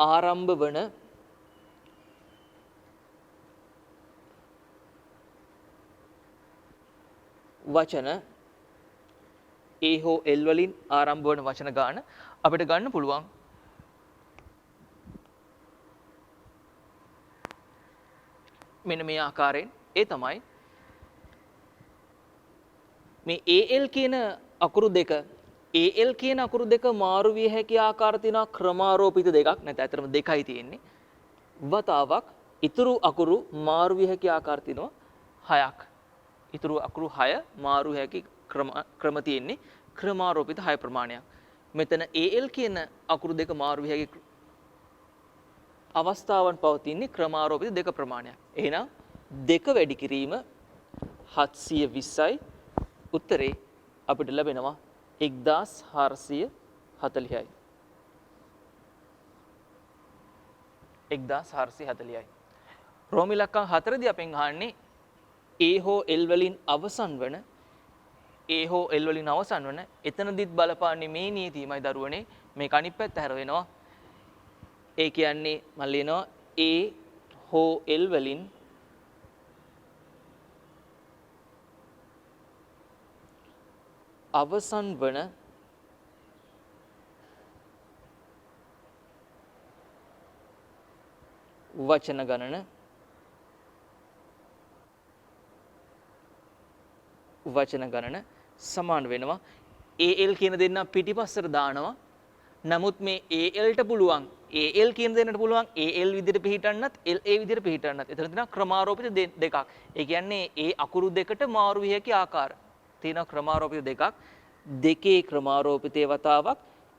ආරම්භ වන වචන A හෝ L වලින් ආරම්භ වන වචන ගාන අපිට ගන්න පුළුවන් මෙන්න මේ ආකාරයෙන්. ඒ තමයි මේ AL කියන අකුරු දෙක මාරු විය හැකි ආකාර තියෙනවා ක්‍රමාරෝපිත දෙකක්. නැත්නම් ඇත්තටම දෙකයි තියෙන්නේ. වතාවක් ඉතුරු අකුරු මාරු විය හැකි ආකාර තියෙනවා 6ක්. ඉතුරු අකුරු 6 මාරු හැකි ක්‍රම තියෙන්නේ ක්‍රමාරෝපිත 6 ප්‍රමාණයක්. මෙතන AL කියන අකුරු දෙක මාරු විය හැකි අවස්ථාවන් පවතින්නේ ක්‍රමාරෝපිත 2 ප්‍රමාණයක්. එහෙනම් 2 වැඩි කිරීම 720යි. උත්තරේ අපිට ලැබෙනවා 1440යි. 1440යි. රෝම ඉලක්කම් 4දී අපෙන් අහන්නේ A හෝ L වලින් අවසන් වන එතනදිත් බලපාන්නේ මේ නීතියමයි දරුවනේ. මේක අනිත් පැත්ත හැර වෙනවා. ඒ කියන්නේ මම ලියනවා A හෝ L වලින් අවසන් වන වචන ගණන සමාන වෙනවා AL කියන දෙන්න පිටිපස්සට දානවා. නමුත් මේ ALට පුළුවන් AL කියන දෙන්නට පුළුවන් AL විදිහට පිළිටන්නත් LA විදිහට පිළිටන්නත්. එතන තියෙනවා ක්‍රමාරෝපිත දෙකක්. ඒ කියන්නේ ඒ අකුරු දෙකට මාරු විය හැකි ආකාර. තියෙනවා ක්‍රමාරෝපිත දෙකක්. දෙකේ ක්‍රමාරෝපිතේ වතාවක්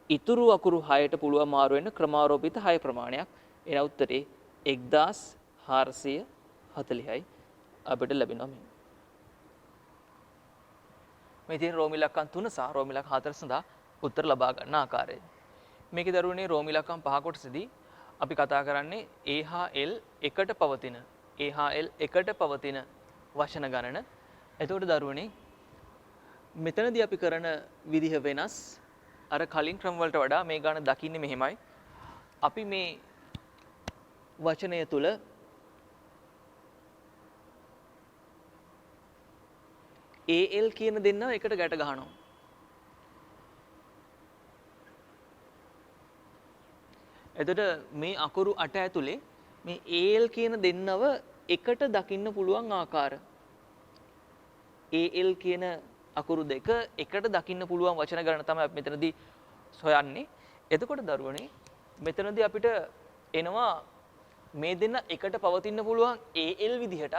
ඉතුරු අකුරු 6ට පුළුවන් මාරු වෙන්න ක්‍රමාරෝපිත 6 ප්‍රමාණයක්. එන උත්තරේ 1440යි අපිට ලැබෙනවා මේ. මේ තියෙන රෝම ඉලක්කම් 3 සහ රෝම ඉලක්කම් 4 සඳහා උත්තර ලබා ගන්න ආකාරය. මේකේ දරුවනේ රෝම ඉලක්කම් 5 කොටසදී අපි කතා කරන්නේ A හා L එකට පවතින වචන ගණන. එතකොට දරුවනේ මෙතනදී අපි කරන විදිහ වෙනස්. අර කලින් ක්‍රම වලට වඩා මේ ගණන දකින්නේ මෙහෙමයි. අපි මේ වචනය තුල AL කියන දෙන්නව එකට ගැට ගහනවා. එතකොට මේ අකුරු 8 ඇතුලේ මේ AL කියන දෙන්නව එකට දකින්න පුළුවන් ආකාර. AL කියන අකුරු දෙක එකට දකින්න පුළුවන් වචන ගණන තමයි අපි මෙතනදී සොයන්නේ. එතකොට දරුවනේ මෙතනදී අපිට එනවා මේ දෙන්න එකට පවතින්න පුළුවන් AL විදිහටත්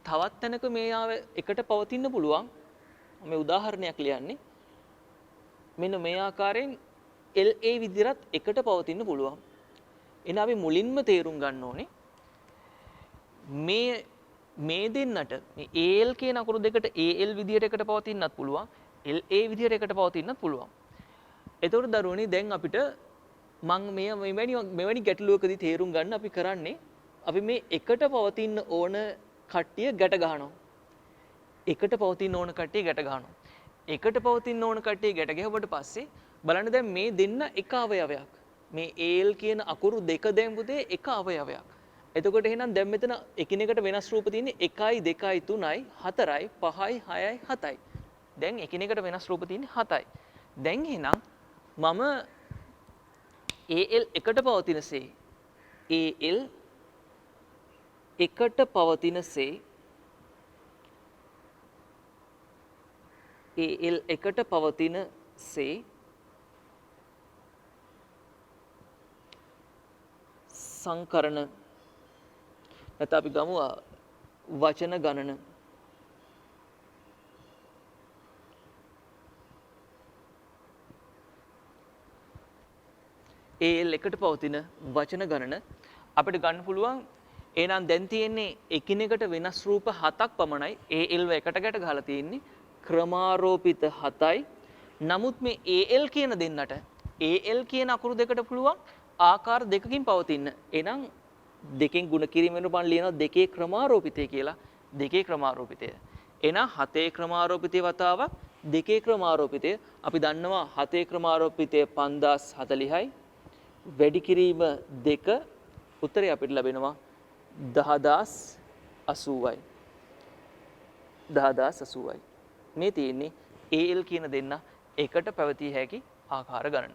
තවත් තැනක මේ එකට පවතින්න පුළුවන්. මේ උදාහරණයක් ලියන්නේ. මෙන්න මේ ආකාරයෙන් LA විදිහට එකට පවතින්න පුළුවන්. එන අපි මුලින්ම තේරුම් ගන්න ඕනේ මේ දෙන්නට මේ AL කියන අකුරු දෙකට AL විදිහට එකට පවතින්නත් පුළුවන්. LA විදිහට එකට පවතින්නත් පුළුවන්. එතකොට දරුවනේ දැන් අපිට මම මෙවැනි ගැටලුවකදී තේරුම් ගන්න අපි කරන්නේ අපි මේ එකට පවතින්න ඕන කට්ටිය ගැට ගන්නවා. එකට පවතින්න ඕන කට්ටිය ගැට ගන්නවා. එකට පවතින්න ඕන කට්ටිය ගැට ගැහුවට පස්සේ බලන්න දැන් මේ දෙන්න එක අවයවයක්. මේ AL කියන අකුරු දෙක දැන් පුතේ එක අවයවයක්. එතකොට එහෙනම් දැන් මෙතන එකිනෙකට වෙනස් රූප තියෙන්නේ 1යි 2යි 3යි 4යි 5යි 6යි 7යි. දැන් එකිනෙකට වෙනස් රූප තියෙන්නේ 7යි. දැන් එහෙනම් මම AL එකට පවතිනසේ AL එකට පවතිනසේ AL එකට පවතිනසේ සංකරණ නැත්නම් අපි ගමු වචන ගණන AL එකට පවතින වචන ගණන අපිට ගන්න පුළුවන්. එහෙනම් දැන් තියෙන්නේ එකිනෙකට වෙනස් රූප 7ක් පමණයි. AL එකට ගැට ගහලා තියෙන්නේ ක්‍රමාරෝපිත 7යි. නමුත් මේ AL කියන දෙන්නට AL කියන අකුරු දෙකට පුළුවන් ආකාර දෙකකින් පවතින්න. එහෙනම් දෙකෙන් ගුණ කිරීම වෙනුවට මම ලියනවා දෙකේ ක්‍රමාරෝපිතය කියලා. දෙකේ ක්‍රමාරෝපිතය. එහෙනම් 7 ක්‍රමාරෝපිතේ වතාවක් දෙකේ ක්‍රමාරෝපිතය. අපි දන්නවා 7 ක්‍රමාරෝපිතය 5040යි. වැඩි කිරීම 2 උත්තරේ අපිට ලැබෙනවා 10080යි. 10080යි. මේ තියෙන්නේ AL කියන දෙන්න එකට පැවතිය හැකි ආකාර ගණන.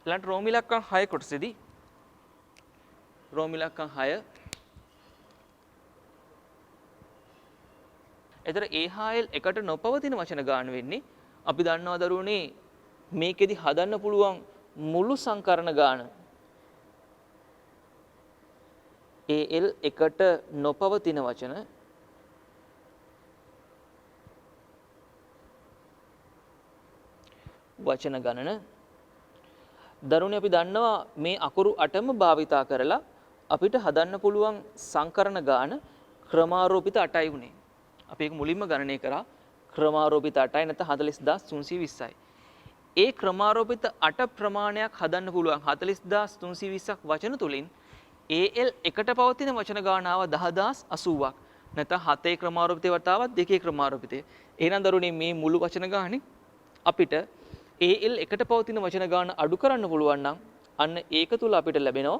ඊළඟට රෝම ඉලක්කම් 6 කොටසේදී රෝම ඉලක්කම් 6 එතන A හා L එකට නොපවතින වචන ගාන වෙන්නේ අපි දන්නවා දරුවනේ මේකෙදි හදන්න පුළුවන් මුළු සංකරණ ගාන AL එකට නොපවතින වචන ගණන දරුවනේ අපි දන්නවා මේ අකුරු 8ම භාවිතා කරලා අපිට හදන්න පුළුවන් සංකරණ ගාන ක්‍රමාරෝපිත 8යි උනේ. අපි ඒක මුලින්ම ගණනය කරා ක්‍රමාරෝපිත 8යි නැත්නම් 40320යි. ඒ ක්‍රමාරෝපිත 8 ප්‍රමාණයක් හදන්න පුළුවන් 40320ක් වචන තුලින් AL එකට පවතින වචන ගානාව 10080ක්. නැත්නම් 7 ක්‍රමාරෝපිතේ වතාවක් 2 ක්‍රමාරෝපිතේ. එහෙනම් දරුවනේ මේ මුළු වචන ගානේ අපිට AL එකට පවතින වචන ගාන අඩු කරන්න පුළුවන් නම් අන්න ඒක තුල අපිට ලැබෙනවා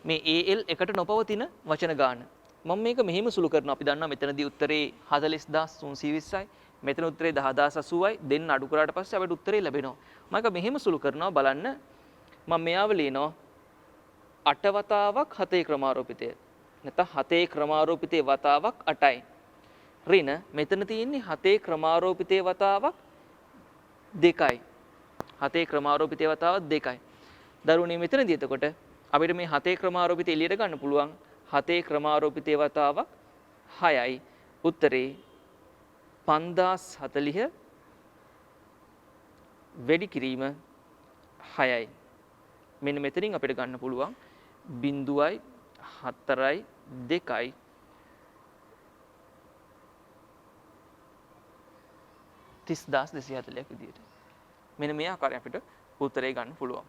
මේ AL එකට නොපවතින වචන ගාන. මම මේක මෙහෙම සුළු කරනවා. අපි දන්නවා මෙතනදී උත්තරේ 40320යි. මෙතන උත්තරේ 10080යි. දෙන්න අඩු කරාට පස්සේ අපිට උත්තරේ ලැබෙනවා. මම ඒක මෙහෙම සුළු කරනවා බලන්න. මම මෙයාව ලියනවා 8 වතාවක් 7 ක්‍රමාරෝපිතය. නැත්නම් 7 ක්‍රමාරෝපිතේ වතාවක් 8යි. ඍණ මෙතන තියෙන්නේ 7 ක්‍රමාරෝපිතේ වතාවක් 2යි. 7 ක්‍රමාරෝපිතේ වතාවක් 2යි. දරුවනේ මෙතනදී එතකොට අපිට මේ 7 ක්‍රමාරෝපිතේ එළියට ගන්න පුළුවන් 7 ක්‍රමාරෝපිතේ වතාවක් 6යි. උත්තරේ 5040 වැඩි කිරීම 6යි. මෙන්න මෙතනින් අපිට ගන්න පුළුවන් 0.4යි 2යි 30240ක් විදියට. මෙන්න මේ ආකාරයෙන් අපිට උත්තරේ ගන්න පුළුවන්.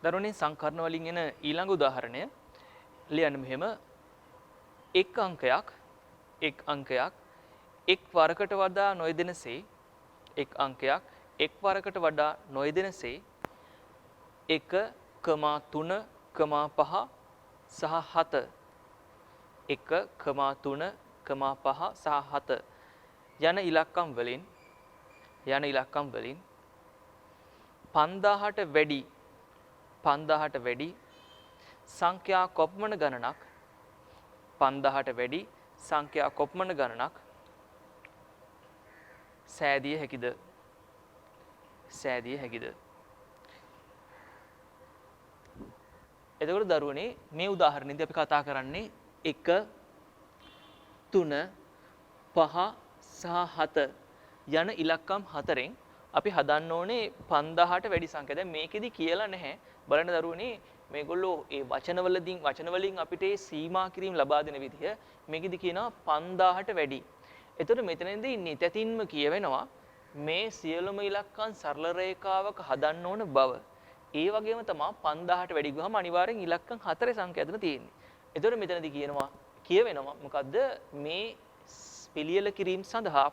දරුවනේ සංකරණ වලින් එන ඊළඟ උදාහරණය ලියන්න මෙහෙම එක් අංකයක් එක් වරකට වඩා නොයෙදෙනසේ එක් අංකයක් එක් වරකට වඩා නොයෙදෙනසේ 1,3,5 සහ 7 1,3,5 සහ 7 යන ඉලක්කම් වලින් 5000ට වැඩි සංඛ්‍යා කොපමණ ගණනක් 5000ට වැඩි සංඛ්‍යා කොපමණ ගණනක් සෑදිය හැකිද? එතකොට දරුවනේ මේ උදාහරණෙදී අපි කතා කරන්නේ 1 3 5 සහ 7 යන ඉලක්කම් හතරෙන් අපි හදන්න ඕනේ 5000ට වැඩි සංඛ්‍යා. දැන් මේකෙදි කියලා නැහැ. බලන්න දරුවනේ මේගොල්ලෝ ඒ වචන වලින් අපිට ඒ සීමා කිරීම ලබා දෙන විදිහ මේකෙදි කියනවා 5000ට වැඩි. එතකොට මෙතනදී නිතැතින්ම කියවෙනවා මේ සියලුම ඉලක්කම් සරල රේඛාවක හදන්න ඕන බව. ඒ වගේම තමයි 5000ට වැඩි ගියම අනිවාර්යෙන් ඉලක්කම් හතරේ සංඛ්‍යා දෙන තියෙන්නේ. එතකොට මෙතනදී කියවෙනවා මොකද්ද මේ පිළියෙල කිරීම සඳහා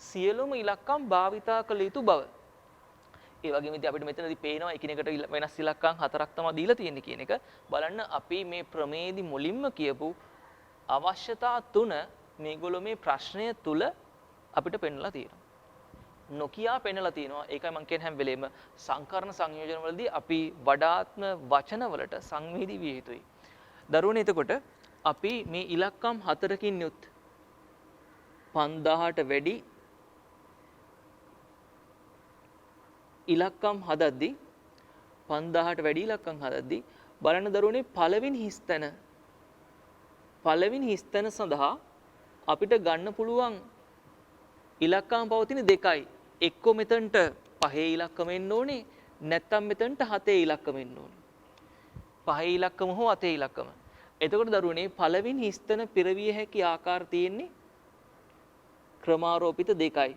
සියලුම ඉලක්කම් භාවිතා කළ යුතු බව. ඒ වගේම ඉතින් අපිට මෙතනදී පේනවා එකිනෙකට වෙනස් ඉලක්කම් හතරක් තමයි දීලා තියෙන්නේ කියන එක. බලන්න අපි මේ ප්‍රමේයදී මුලින්ම කියපු අවශ්‍යතා තුන මේගොල්ලෝ මේ ප්‍රශ්නය තුල අපිට පෙන්වලා තියෙනවා. නොකියා පෙන්වලා තියෙනවා. ඒකයි මම කියන්නේ හැම වෙලේම සංකරණ සංයෝජන වලදී අපි වඩාත්ම වචන වලට සංවේදී විය යුතුයි. දරුවනේ එතකොට අපි මේ ඉලක්කම් හතරකින් යුත් 5000ට වැඩි ඉලක්කම් හදද්දී 5000ට වැඩි ඉලක්කම් හදද්දී බලන්න දරුවනේ පළවෙනි හිස්තැන සඳහා අපිට ගන්න පුළුවන් ඉලක්කම් පවතින දෙකයි. එක්ක මෙතනට 5 ඉලක්කම එන්න ඕනේ නැත්නම් මෙතනට 7 ඉලක්කම එන්න ඕනේ. 5 ඉලක්කම හෝ 7 ඉලක්කම. එතකොට දරුවනේ පළවෙනි හිස්තැන පෙරවිය හැකි ආකාර තියෙන්නේ ක්‍රමාරෝපිත දෙකයි.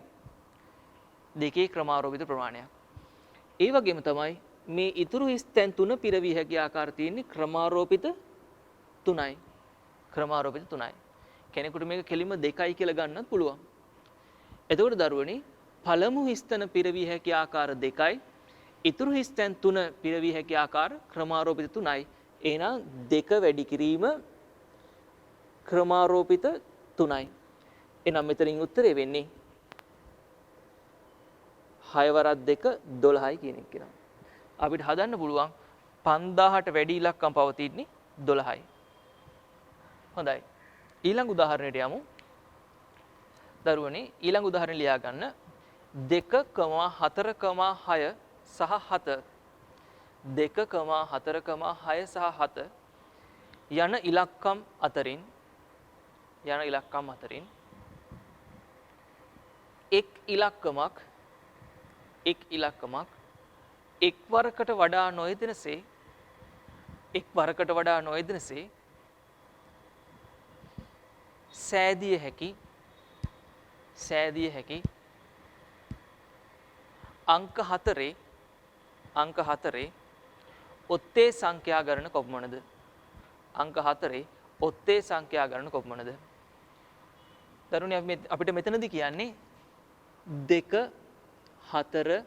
දෙකේ ක්‍රමාරෝපිත ප්‍රමාණයක්. ඒ වගේම තමයි මේ ඉතුරු හිස්තැන් තුන පිරවිය හැකි ආකාර තියෙන්නේ ක්‍රමාරෝපිත 3යි. කෙනෙකුට මේක කෙලින්ම 2යි කියලා ගන්නත් පුළුවන්. එතකොට දරුවනේ පළමු හිස්තැන පිරවිය හැකි ආකාර 2යි. ඉතුරු හිස්තැන් 3 පිරවිය හැකි ආකාර ක්‍රමාරෝපිත 3යි. එහෙනම් 2 වැඩි කිරීම ක්‍රමාරෝපිත 3යි. එහෙනම් මෙතනින් උත්තරේ වෙන්නේ 6 වරක් 2 12යි කියන එක කියනවා. අපිට හදන්න පුළුවන් 5000ට වැඩි ඉලක්කම් පවතින්නේ 12යි. හොඳයි. ඊළඟ උදාහරණයට යමු. දරුවනේ ඊළඟ උදාහරණය ලියා ගන්න 2,4,6 සහ 7 2,4,6 සහ 7 යන ඉලක්කම් අතරින් එක් ඉලක්කමක් එක් වරකට වඩා නොයෙදෙනසේ සෑදිය හැකි අංක 4 ඔත්තේ සංඛ්‍යා ගණන කොපමණද? අංක 4 ඔත්තේ සංඛ්‍යා ගණන කොපමණද? දරුවනේ අපිට මෙතනදී කියන්නේ 2 4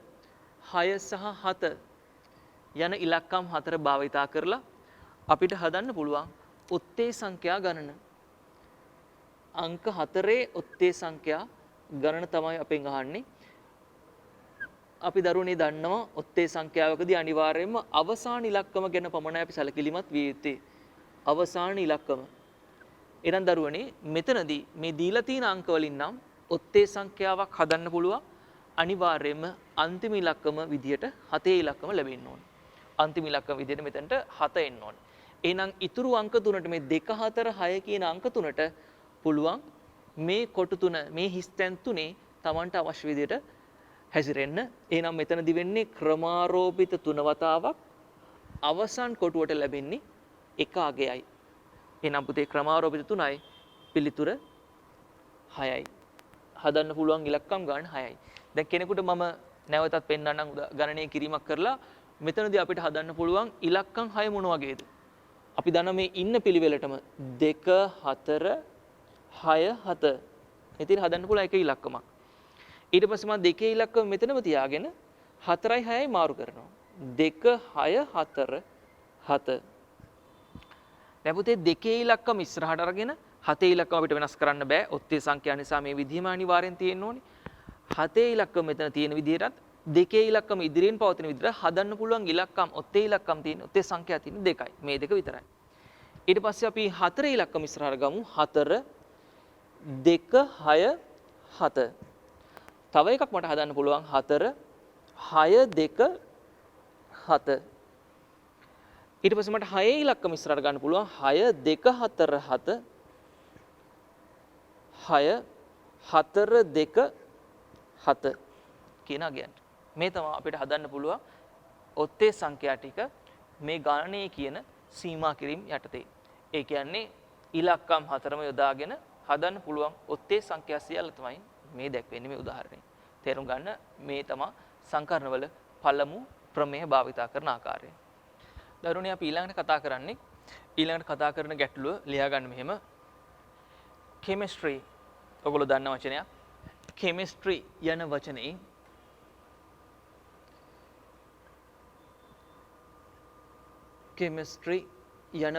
6 සහ 7 යන ඉලක්කම් 4 භාවිතා කරලා අපිට හදන්න පුළුවන් ඔත්තේ සංඛ්‍යා ගණන. අංක 4 ඔත්තේ සංඛ්‍යා ගණන තමයි අපෙන් අහන්නේ. අපි දරුවනේ දන්නවා ඔත්තේ සංඛ්‍යාවකදී අනිවාර්යයෙන්ම අවසාන ඉලක්කම ගැන පමණයි අපි සැලකිලිමත් විය යුත්තේ. අවසාන ඉලක්කම. එහෙනම් දරුවනේ මෙතනදී මේ දීලා තියෙන අංක වලින් නම් ඔත්තේ සංඛ්‍යාවක් හදන්න පුළුවන්. අනිවාර්යයෙන්ම අන්තිම ඉලක්කම විදියට 7 ඉලක්කම ලැබෙන්න ඕනේ. අන්තිම ඉලක්කම විදියට මෙතනට 7 එන්න ඕනේ. එහෙනම් ඉතුරු අංක තුනට මේ 2 4 6 කියන අංක තුනට පුළුවන් මේ කොටු තුන මේ හිස්තැන් තුනේ Tamanට අවශ්‍ය විදියට හැසිරෙන්න. එහෙනම් මෙතනදි වෙන්නේ ක්‍රමාරෝපිත තුන වතාවක් අවසන් කොටුවට ලැබෙන්නේ එක අගයයි. එහෙනම් පුතේ ක්‍රමාරෝපිත 3යි පිළිතුර 6යි. හදන්න පුළුවන් ඉලක්කම් ගන්න 6යි. දැන් කෙනෙකුට මම නැවතත් පෙන්නන්නම් ගණනය කිරීමක් කරලා මෙතනදී අපිට හදන්න පුළුවන් ඉලක්කම් 6 මොන වගේද? අපි දන්න මේ ඉන්න පිළිවෙලටම 2 4 6 7 ඉතින් හදන්න පුළුවන් එක ඉලක්කමක්. ඊට පස්සේ මම දෙකේ ඉලක්කම මෙතනම තියාගෙන 4යි 6යි මාරු කරනවා. 2 6 4 7. දැන් පුතේ දෙකේ ඉලක්කම ඉස්සරහට අරගෙන 7 ඉලක්කම අපිට වෙනස් කරන්න බෑ. ඔත්තේ සංඛ්‍යා නිසා මේ විදිහම අනිවාර්යෙන් තියෙන්න ඕනේ. 7 ඉලක්කම මෙතන තියෙන විදිහටත් දෙකේ ඉලක්කම ඉදිරියෙන් පවතින විදිහට හදන්න පුළුවන් ඉලක්කම් ඔත්තේ ඉලක්කම් තියෙන ඔත්තේ සංඛ්‍යා තියෙන දෙකයි. මේ දෙක විතරයි. ඊට පස්සේ අපි 4 ඉලක්කම ඉස්සරහට ගමු. 4 2 6 7. තව එකක් මට හදන්න පුළුවන් 4 6 2 7. ඊට පස්සේ මට 6 ඉලක්කම ඉස්සරහට ගන්න පුළුවන් 6 2 4 7 6 4 2 7 කියන අගයන්ට. මේ තමයි අපිට හදන්න පුළුවන් ඔත්තේ සංඛ්‍යා ටික මේ ගණනයේ කියන සීමා කිරීම යටතේ. ඒ කියන්නේ ඉලක්කම් 4ම යොදාගෙන හදන්න පුළුවන් ඔත්තේ සංඛ්‍යා සියල්ල තමයි මේ දැක්වෙන්නේ මේ උදාහරණේ. තේරුම් ගන්න මේ තමයි සංකරණවල පළමු ප්‍රමේය භාවිතා කරන ආකාරය. දරුවනේ අපි ඊළඟට කතා කරන ගැටලුව ලියා ගන්න මෙහෙම. කෙමිස්ට්‍රි ඔයගොල්ලෝ දන්න වචනයක්. කෙමිස්ට්‍රි යන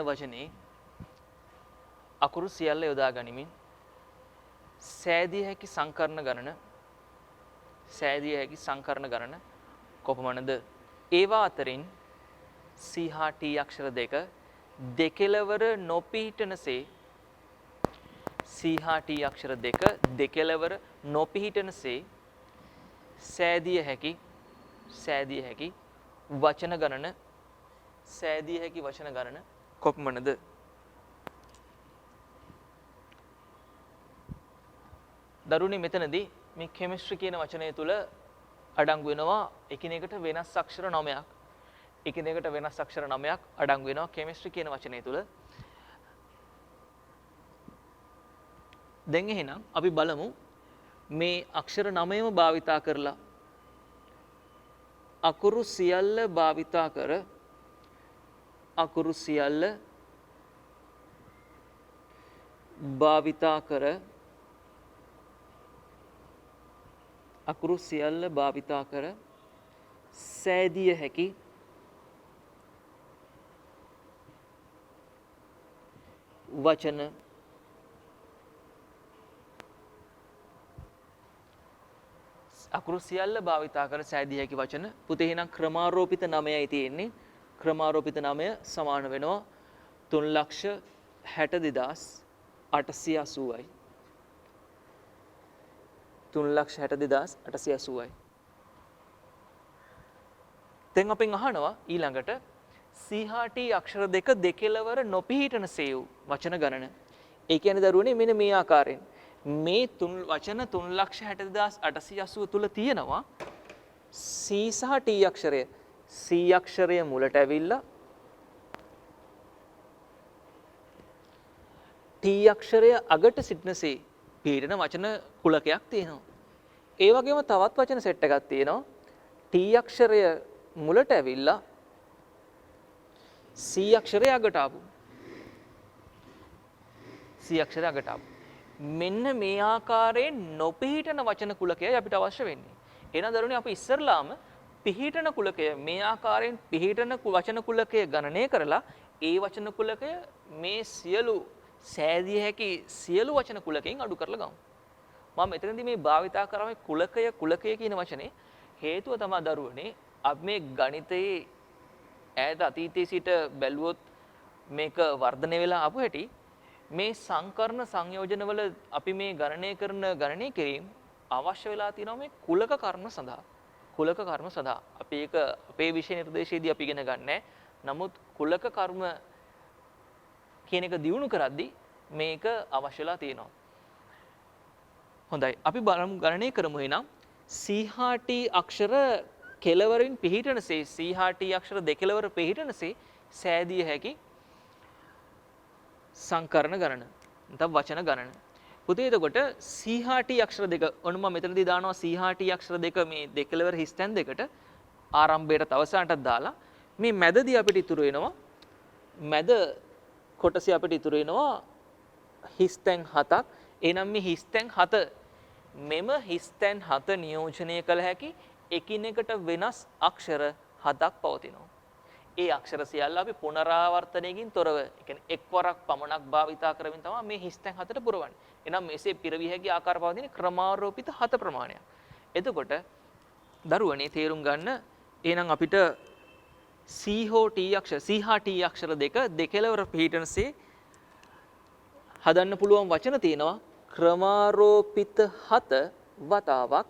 වචනේ අකුරු සියල්ල යොදා ගනිමින් සෑදිය හැකි සංකරණ ගණන කොපමණද? ඒවා අතරින් C හා T අක්ෂර දෙක දෙකෙලවර නොපිහිටනසේ C හා T අක්ෂර දෙක දෙකෙලවර නොපිහිටනසේ සෑදිය හැකි වචන ගණන කොපමණද? දරුවනේ මෙතනදී මේ කෙමිස්ට්‍රි කියන වචනය තුල අඩංගු වෙනවා එකිනෙකට වෙනස් අක්ෂර 9ක්. අඩංගු වෙනවා කෙමිස්ට්‍රි කියන වචනය තුල. දැන් එහෙනම් අපි බලමු මේ අක්ෂර 9ම භාවිතා කරලා අකුරු සියල්ල භාවිතා කර සෑදිය හැකි වචන පුතේ එහෙනම් ක්‍රමාරෝපිත 9යි තියෙන්නේ. ක්‍රමාරෝපිත 9 සමාන වෙනවා 3,62,880යි. 3,62,880යි. දැන් අපෙන් අහනවා ඊළඟට C හා T අක්ෂර දෙක දෙකෙලවර නොපිහිටන සේව් වචන ගණන. ඒ කියන්නේ දරුවනේ මෙන්න මේ ආකාරයෙන් මේ වචන 3,62,880 තුල තියෙනවා C සහ T අක්ෂරය. C අක්ෂරය මුලට ඇවිල්ලා T අක්ෂරය අගට සිටිනසේ පිළිරණ වචන කුලකයක් තියෙනවා. ඒ වගේම තවත් වචන සෙට් එකක් තියෙනවා T අක්ෂරය මුලට ඇවිල්ලා C අක්ෂරය අගට ආපු. C අක්ෂරය අගට ආපු. මෙන්න මේ ආකාරයෙන් නොපිහිටන වචන කුලකයයි අපිට අවශ්‍ය වෙන්නේ. එහෙනම් දරුවනේ අපි ඉස්සරලාම පිහිටන කුලකය මේ ආකාරයෙන් පිහිටන වචන කුලකය ගණනය කරලා ඒ වචන කුලකය මේ සියලු සෑදිය හැකි සියලු වචන කුලකයෙන් අඩු කරලා ගමු. මම මෙතනදී මේ භාවිතා කරන්නේ කුලකය කියන වචනේ හේතුව තමයි දරුවනේ අපි මේ ගණිතයේ ඈත අතීතයේ සිට බැලුවොත් මේක වර්ධනය වෙලා ආපු හැටි මේ සංකරණ සංයෝජනවල අපි මේ ගණනය කරන ගණනය කිරීම අවශ්‍ය වෙලා තියෙනවා මේ කුලක කර්ම සඳහා. කුලක කර්ම සඳහා අපි ඒක අපේ විෂය නිර්දේශයේදී අපි ඉගෙන ගන්නෑ. නමුත් කුලක කර්ම කියන එක දියුණු කරද්දී මේක අවශ්‍යලා තියෙනවා. හොඳයි. අපි බලමු ගණනය කරමු එහෙනම් CHT අක්ෂර කෙලවරින් පිහිටනසේ CHT අක්ෂර දෙකලවර පිහිටනසේ සෑදිය හැකි සංකරණ ගණන. නැත්නම් වචන ගණන. පුතේ එතකොට CHT අක්ෂර දෙක ඔන්න මම මෙතනදී දානවා CHT අක්ෂර දෙක මේ දෙකලවර හිස්තැන් දෙකට ආරම්භයට අවසානටත් දාලා මේ මැදදී අපිට ඉතුරු වෙනවා මැද කොටසේ අපිට ඉතුරු වෙනවා හිස්තැන් 7ක්. එහෙනම් මේ හිස්තැන් 7 මෙම හිස්තැන් 7 නියෝජනය කළ හැකි එකිනෙකට වෙනස් අක්ෂර 7ක් පවතිනවා. ඒ අක්ෂර සියල්ල අපි පුනරාවර්තනයකින් තොරව කියන්නේ එක්වරක් පමණක් භාවිතා කරමින් තමයි මේ හිස්තැන් 7ට පුරවන්නේ. එනම් මෙසේ පිරවිය හැකි ආකාර පවතින ක්‍රමාරෝපිත 7 ප්‍රමාණයක්. එතකොට දරුවනේ තේරුම් ගන්න එහෙනම් අපිට CHT අක්ෂර දෙක දෙකලවර පිහිටනසේ හදන්න පුළුවන් වචන තියෙනවා ක්‍රමාරෝපිත 7 වතාවක්.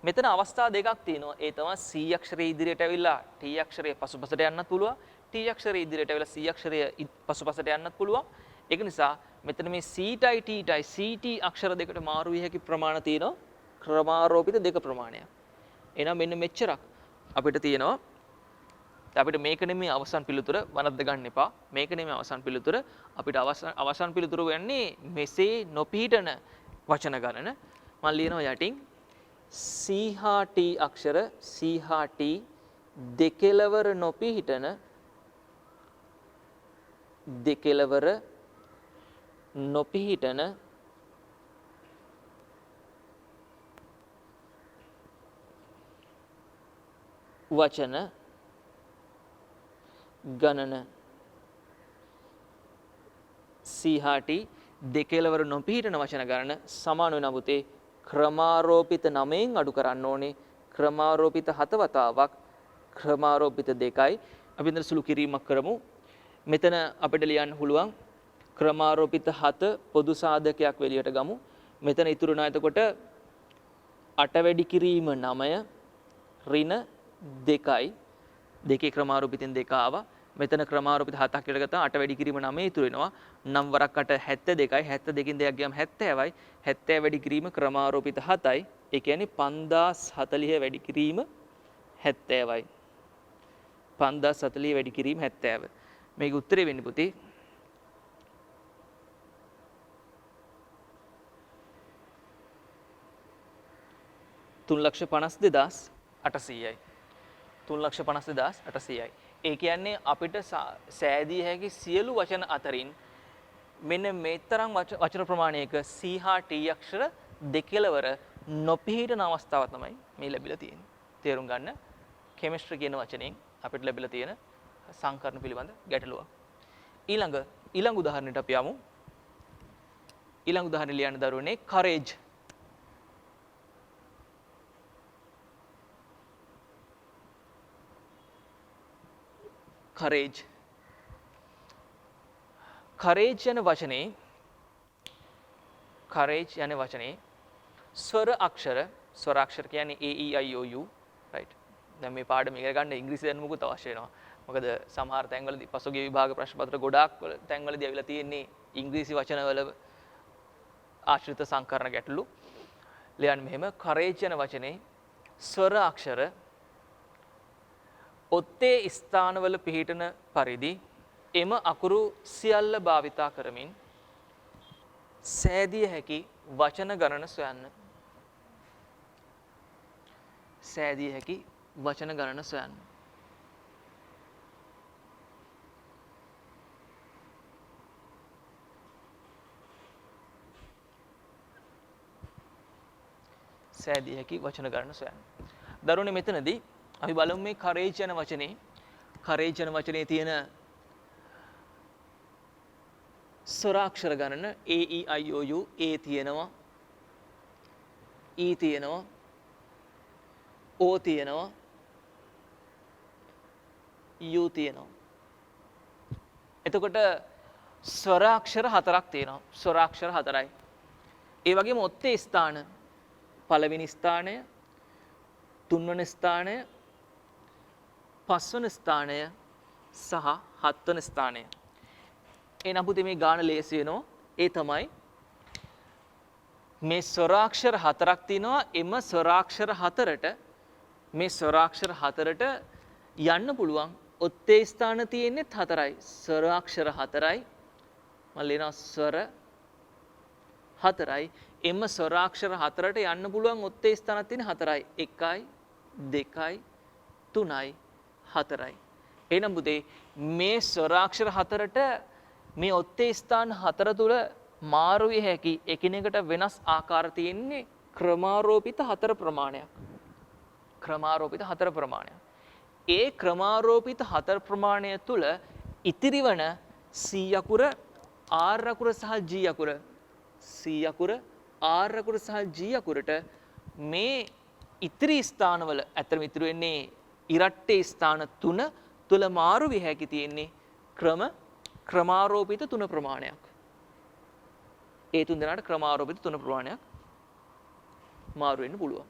මෙතන අවස්ථා දෙකක් තියෙනවා. ඒ තමයි C අක්ෂරය ඉදිරියට ඇවිල්ලා T අක්ෂරය පසුපසට යන්නත් පුළුවන්. T අක්ෂරය ඉදිරියට ඇවිල්ලා C අක්ෂරය පසුපසට යන්නත් පුළුවන්. ඒක නිසා මෙතන මේ C ටයි T ටයි CT අක්ෂර දෙකට මාරු විය හැකි ප්‍රමාණ තියෙනවා ක්‍රමාරෝපිත දෙක ප්‍රමාණයක්. එහෙනම් මෙන්න මෙච්චරක් අපිට තියෙනවා. අපිට මේක නෙමෙයි අවසන් පිළිතුර වරද්ද ගන්න එපා. මේක නෙමෙයි අවසන් පිළිතුර. අපිට අවසන් පිළිතුර වෙන්නේ මෙසේ නොපිහිටන වචන ගණන. මම ලියනවා යටින් CHT අක්ෂර CHT දෙකලවර නොපිහිටන වචන ගණන. CHT දෙකලවර නොපිහිටන වචන ගණන සමාන වෙනවා පුතේ ක්‍රමාරෝපිත 9න් අඩු කරන්න ඕනේ ක්‍රමාරෝපිත 7 වතාවක් ක්‍රමාරෝපිත 2යි. අපි ඉතින් සුළු කිරීමක් කරමු. මෙතන අපිට ලියන්න පුළුවන් ක්‍රමාරෝපිත 7 පොදු සාධකයක් වෙලියට ගමු. මෙතන ඉතුරු වෙනවා එතකොට 8 වැඩි කිරීම 9 ඍණ 2යි. දෙකේ ක්‍රමාරෝපිතෙන් 2 ආවා. මෙතන ක්‍රමාරෝපිත 7ක් කියලා ගත්තා 8 වැඩි කිරීම 9 ඉතුරු වෙනවා. 9 වරක් 8 72යි 72කින් 2ක් ගියාම 70යි. 70 වැඩි කිරීම ක්‍රමාරෝපිත 7යි. ඒ කියන්නේ 5040 වැඩි කිරීම 70යි. 5040 වැඩි කිරීම 70. මේක උත්තරේ වෙන්නේ පුතේ 3,52,800යි. 3,52,800යි. ඒ කියන්නේ අපිට සෑදිය හැකි සියලු වචන අතරින් මෙන්න මේතරම් වචන ප්‍රමාණයක CHT අක්ෂර දෙකලවර නොපිහිටන අවස්ථාවක් තමයි මේ ලැබිලා තියෙන්නේ. තේරුම් ගන්න කෙමිස්ට්‍රි කියන වචනයෙන් අපිට ලැබිලා තියෙන සංකරණ පිළිබඳ ගැටලුවක්. ඊළඟ උදාහරණයට අපි යමු. ඊළඟ උදාහරණය ලියන්න දරුවනේ courage. courage යන වචනේ ස්වර අක්ෂර කියන්නේ A E I O U right. දැන් මේ පාඩම ඉගෙන ගන්න ඉංග්‍රීසි දැනුමකුත් අවශ්‍ය වෙනවා. මොකද සමහර තැන්වලදී පසුගිය විභාග ප්‍රශ්න පත්‍ර ගොඩාක් තැන්වලදී අවිලා තියෙන්නේ ඉංග්‍රීසි වචනවල ආශ්‍රිත සංකරණ ගැටලු. ලියන්න මෙහෙම courage යන වචනේ ස්වර අක්ෂර ඔත්තේ ස්ථානවල පිහිටන පරිදි එම අකුරු සියල්ල භාවිතා කරමින් සෑදිය හැකි වචන ගණන සොයන්න. සෑදිය හැකි වචන ගණන සොයන්න. සෑදිය හැකි වචන ගණන සොයන්න. දරුවනේ මෙතනදී අපි බලමු මේ courage යන වචනේ courage යන වචනේ තියෙන ස්වරාක්ෂර ගණන A E I O U A තියෙනවා E තියෙනවා O තියෙනවා U තියෙනවා. එතකොට ස්වරාක්ෂර හතරක් තියෙනවා. ස්වරාක්ෂර හතරයි. ඒ වගේම ඔත්තේ ස්ථාන පළවෙනි ස්ථානය, තුන්වන ස්ථානය, පස්වන ස්ථානය සහ හත්වන ස්ථානය. ඒ නපුතේ මේ ගාන ලේසි වෙනවා. ඒ තමයි මේ ස්වරාක්ෂර හතරක් තියෙනවා. එම ස්වරාක්ෂර හතරට මේ ස්වරාක්ෂර හතරට යන්න පුළුවන් ඔත්තේ ස්ථාන තියෙන්නේ හතරයි. ස්වරාක්ෂර හතරයි. මම ලියනවා ස්වර හතරයි. එම ස්වරාක්ෂර හතරට යන්න පුළුවන් ඔත්තේ ස්ථාන තියෙන හතරයි. 1යි 2යි 3යි 4යි. එහෙනම් පුතේ මේ ස්වරාක්ෂර හතරට මේ ඔත්තේ ස්ථාන හතර තුල මාරු විය හැකි එකිනෙකට වෙනස් ආකාර තියෙන්නේ ක්‍රමාරෝපිත හතර ප්‍රමාණයක්. ක්‍රමාරෝපිත හතර ප්‍රමාණයක්. ඒ ක්‍රමාරෝපිත හතර ප්‍රමාණය තුල ඉතිරි වන C අකුර, R අකුර සහ G අකුර C අකුර, R අකුර සහ G අකුරට මේ ඉතිරි ස්ථානවල ඇත්තටම ඉතුරු වෙන්නේ ඉරට්ටේ ස්ථාන 3 තුල මාරු විය හැකි තියෙන්නේ ක්‍රමාරෝපිත 3 ප්‍රමාණයක්. ඒ තුන් දෙනාට ක්‍රමාරෝපිත 3 ප්‍රමාණයක් මාරු වෙන්න පුළුවන්.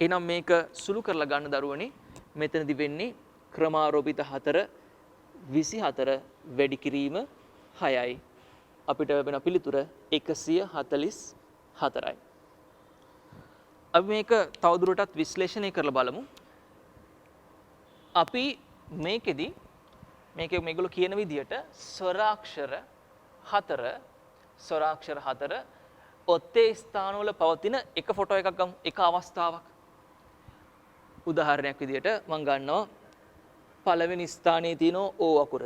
එහෙනම් මේක සුළු කරලා ගන්න දරුවනේ මෙතනදි වෙන්නේ ක්‍රමාරෝපිත 4 24 වැඩි කිරීම 6යි. අපිට ලැබෙන පිළිතුර 144යි. අපි මේක තවදුරටත් විශ්ලේෂණය කරලා බලමු. අපි මේකෙදි මේගොල්ලෝ කියන විදිහට ස්වරාක්ෂර 4 ඔත්තේ ස්ථානවල පවතින එක ෆොටෝ එකක් ගමු. එක අවස්ථාවක්. උදාහරණයක් විදිහට මම ගන්නවා පළවෙනි ස්ථානයේ තියෙන O අකුර.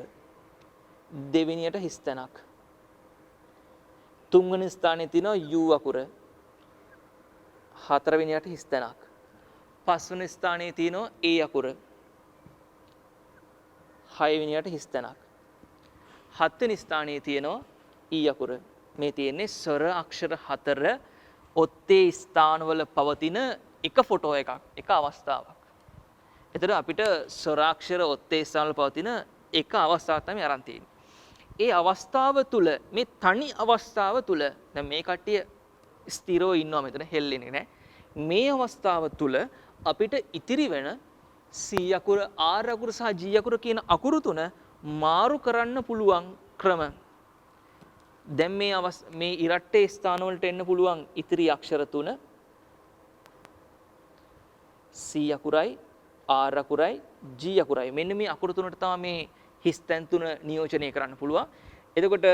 දෙවෙනියට හිස් තැනක්. තුන්වෙනි ස්ථානයේ තියෙන U අකුර. හතරවෙනියට හිස් තැනක්. පස්වෙනි ස්ථානයේ තියෙන A අකුර. හයවෙනියට හිස් තැනක්. හත්වෙනි ස්ථානයේ තියෙන E අකුර. මේ තියෙන්නේ ස්වර අක්ෂර 4 ඔත්තේ ස්ථානවල පවතින එක ෆොටෝ එකක්, එක අවස්ථාවක්. එතකොට අපිට ස්වරාක්ෂර ඔත්තේ ස්ථානවල පවතින එක අවස්ථාවක් තමයි අරන් තියෙන්නේ. ඒ අවස්ථාව තුල මේ තනි අවස්ථාව තුල දැන් මේ කට්ටිය ස්ථිරව ඉන්නවා මෙතන හෙල්ලෙන්නේ නැහැ. මේ අවස්ථාව තුල අපිට ඉතිරි වෙන C අකුර, R අකුර සහ G අකුර කියන අකුරු තුන මාරු කරන්න පුළුවන් ක්‍රම. දැන් මේ ඉරට්ටේ ස්ථාන වලට එන්න පුළුවන් ඉතිරි අක්ෂර තුන C අකුරයි, R අකුරයි, G අකුරයි. මෙන්න මේ අකුරු තුනට තමයි මේ හිස් තැන් තුන නියෝජනය කරන්න පුළුවන්. එතකොට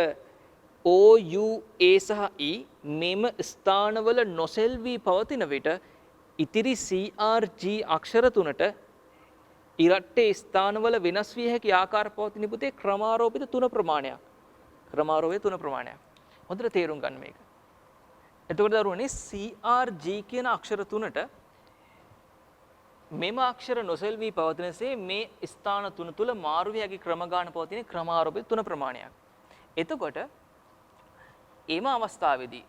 O, U, A සහ E මෙම ස්ථානවල නොසෙල්වි පවතින විට ඉතිරි C, R, G අක්ෂර තුනට ඉරට්ටේ ස්ථානවල වෙනස් විය හැකි ආකාර පවතින පුතේ ක්‍රමාරෝපිත 3 ප්‍රමාණයක්. ක්‍රමාරෝපිත 3 ප්‍රමාණයක්. හොඳට තේරුම් ගන්න මේක. එතකොට දරුවනේ C, R, G කියන අක්ෂර තුනට මෙම අක්ෂර නොසෙල්වි පවතිනසේ මේ ස්ථාන තුන තුල මාරු විය හැකි ක්‍රම ගාන පවතින ක්‍රමාරෝපිත 3 ප්‍රමාණයක්. එතකොට එම අවස්ථාවේදී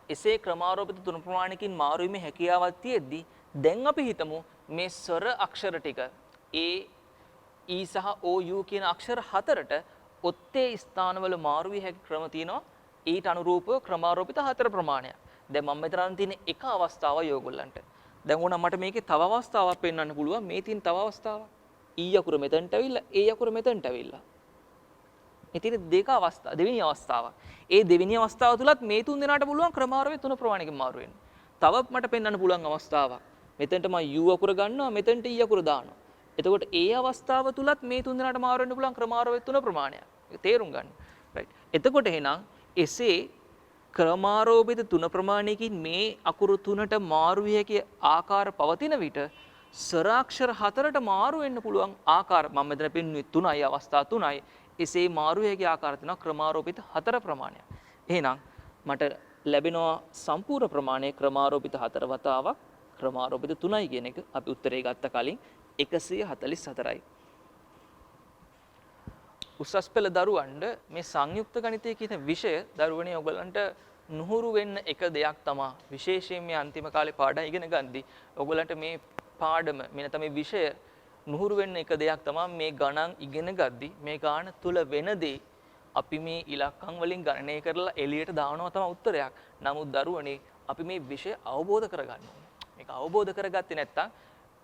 එසේ ක්‍රමාරෝපිත 3 ප්‍රමාණයකින් මාරු වීමේ හැකියාවක් තියෙද්දී දැන් අපි හිතමු මේ ස්වර අක්ෂර ටික A, E සහ O, U කියන අක්ෂර හතරට ඔත්තේ ස්ථානවල මාරු විය හැකි ක්‍රම තියෙනවා. ඊට අනුරූපව ක්‍රමාරෝපිත 4 ප්‍රමාණයක්. දැන් මම මෙතන තියෙන එක අවස්ථාවයි ඔයගොල්ලන්ට. දැන් ඕන මට මේකේ තව අවස්ථාවක් පෙන්වන්න පුළුවන්. මේ තියෙන තව අවස්ථාවක්. E අකුර මෙතනට ඇවිල්ලා A අකුර මෙතනට ඇවිල්ලා. ඉතින් දෙවෙනි අවස්ථාව. ඒ දෙවෙනි අවස්ථාව තුලත් මේ තුන් දෙනාට පුළුවන් ක්‍රමාරෝපිත 3 ප්‍රමාණයකින් මාරු වෙන්න. තවත් මට පෙන්වන්න පුළුවන් අවස්ථාවක්. මෙතනට මම U අකුර ගන්නවා, මෙතනට E අකුර දානවා. එතකොට ඒ අවස්ථාව තුලත් මේ තුන් දෙනාට මාරු වෙන්න පුළුවන් ක්‍රමාරෝපිත 3 ප්‍රමාණයක්. ඒක තේරුම් ගන්න. රයිට්. එතකොට එහෙනම් එසේ ක්‍රමාරෝපිත 3 ප්‍රමාණයකින් මේ අකුරු තුනට මාරු විය හැකි ආකාර පවතින විට ස්වරාක්ෂර 4ට මාරු වෙන්න පුළුවන් ආකාර මම මෙතන පෙන්වුවේ 3යි අවස්ථා 3යි. එසේ මාරු හැකි ආකාර තියෙනවා ක්‍රමාරෝපිත 4 ප්‍රමාණයක්. එහෙනම් මට ලැබෙනවා සම්පූර්ණ ප්‍රමාණය ක්‍රමාරෝපිත 4 වතාවක් ක්‍රමාරෝපිත 3යි කියන එක අපි උත්තරේ ගත්ත කලින් 144යි. උසස් පෙළ දරුවන්ට මේ සංයුක්ත ගණිතය කියන විෂය දරුවනේ ඔයගලන්ට නුහුරු වෙන්න එක දෙයක් තමයි විශේෂයෙන් මේ අන්තිම කාලේ පාඩම් ඉගෙන ගන්නදී ඔයගලන්ට මේ පාඩම මෙන්න තමයි විෂය නුහුරු වෙන්න එක දෙයක් තමයි මේ ගණන් ඉගෙන ගද්දී මේ ගාන තුල වෙනදී අපි මේ ඉලක්කම් වලින් ගණනය කරලා එළියට දානවා තමයි උත්තරයක්. නමුත් දරුවනේ අපි මේ විෂය අවබෝධ කරගන්න ඕනේ. මේක අවබෝධ කරගත්තේ නැත්නම්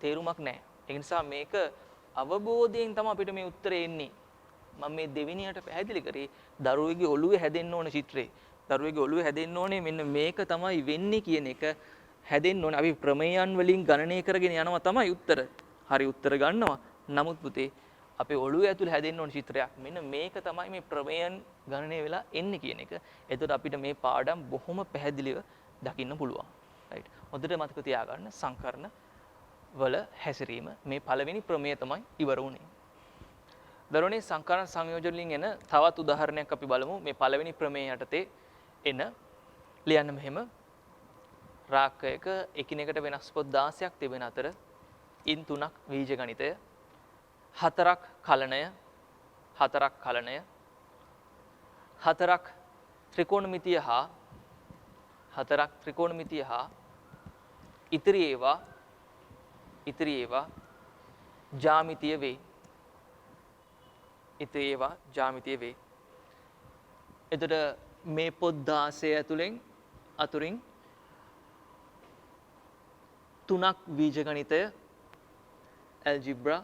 තේරුමක් නැහැ. ඒ නිසා මේක අවබෝධයෙන් තමයි අපිට මේ උත්තරේ එන්නේ. මම මේ දෙවෙනියට පැහැදිලි කරේ දරුවෙගේ ඔළුවේ හැදෙන්න ඕන චිත්‍රේ. දරුවෙගේ ඔළුවේ හැදෙන්න ඕනේ මෙන්න මේක තමයි වෙන්නේ කියන එක හැදෙන්න ඕනේ. අපි ප්‍රමේයන් වලින් ගණනය කරගෙන යනවා තමයි උත්තර. හරි උත්තර ගන්නවා. නමුත් පුතේ අපේ ඔළුවේ ඇතුලේ හැදෙන්න ඕන චිත්‍රයක්. මෙන්න මේක තමයි මේ ප්‍රමේයන් ගණනය වෙලා එන්නේ කියන එක. එතකොට අපිට මේ පාඩම් බොහොම පැහැදිලිව දකින්න පුළුවන්. රයිට්. හොඳට මතක තියාගන්න සංකරණ වල හැසිරීම මේ පළවෙනි ප්‍රමේය තමයි ඉවර වුනේ. දරුවනේ සංකරණ සංයෝජන වලින් එන තවත් උදාහරණයක් අපි බලමු. මේ පළවෙනි ප්‍රමේය යටතේ එන ලියන්න මෙහෙම රාක්කයක එකිනෙකට වෙනස් පොත් 16ක් තිබෙන අතර ඉන් 3ක් බීජ ගණිතය 4ක් කලනය 4ක් ත්‍රිකෝණමිතිය හා 4ක් ත්‍රිකෝණමිතිය හා ඉතිරි ඒවා ජ්‍යාමිතිය වේ. ඉතිරි ඒවා ජ්‍යාමිතිය වේ. එතකොට මේ පොත් 16 අතුරින් 3ක් බීජ ගණිතය ඇල්ජිබ්‍රා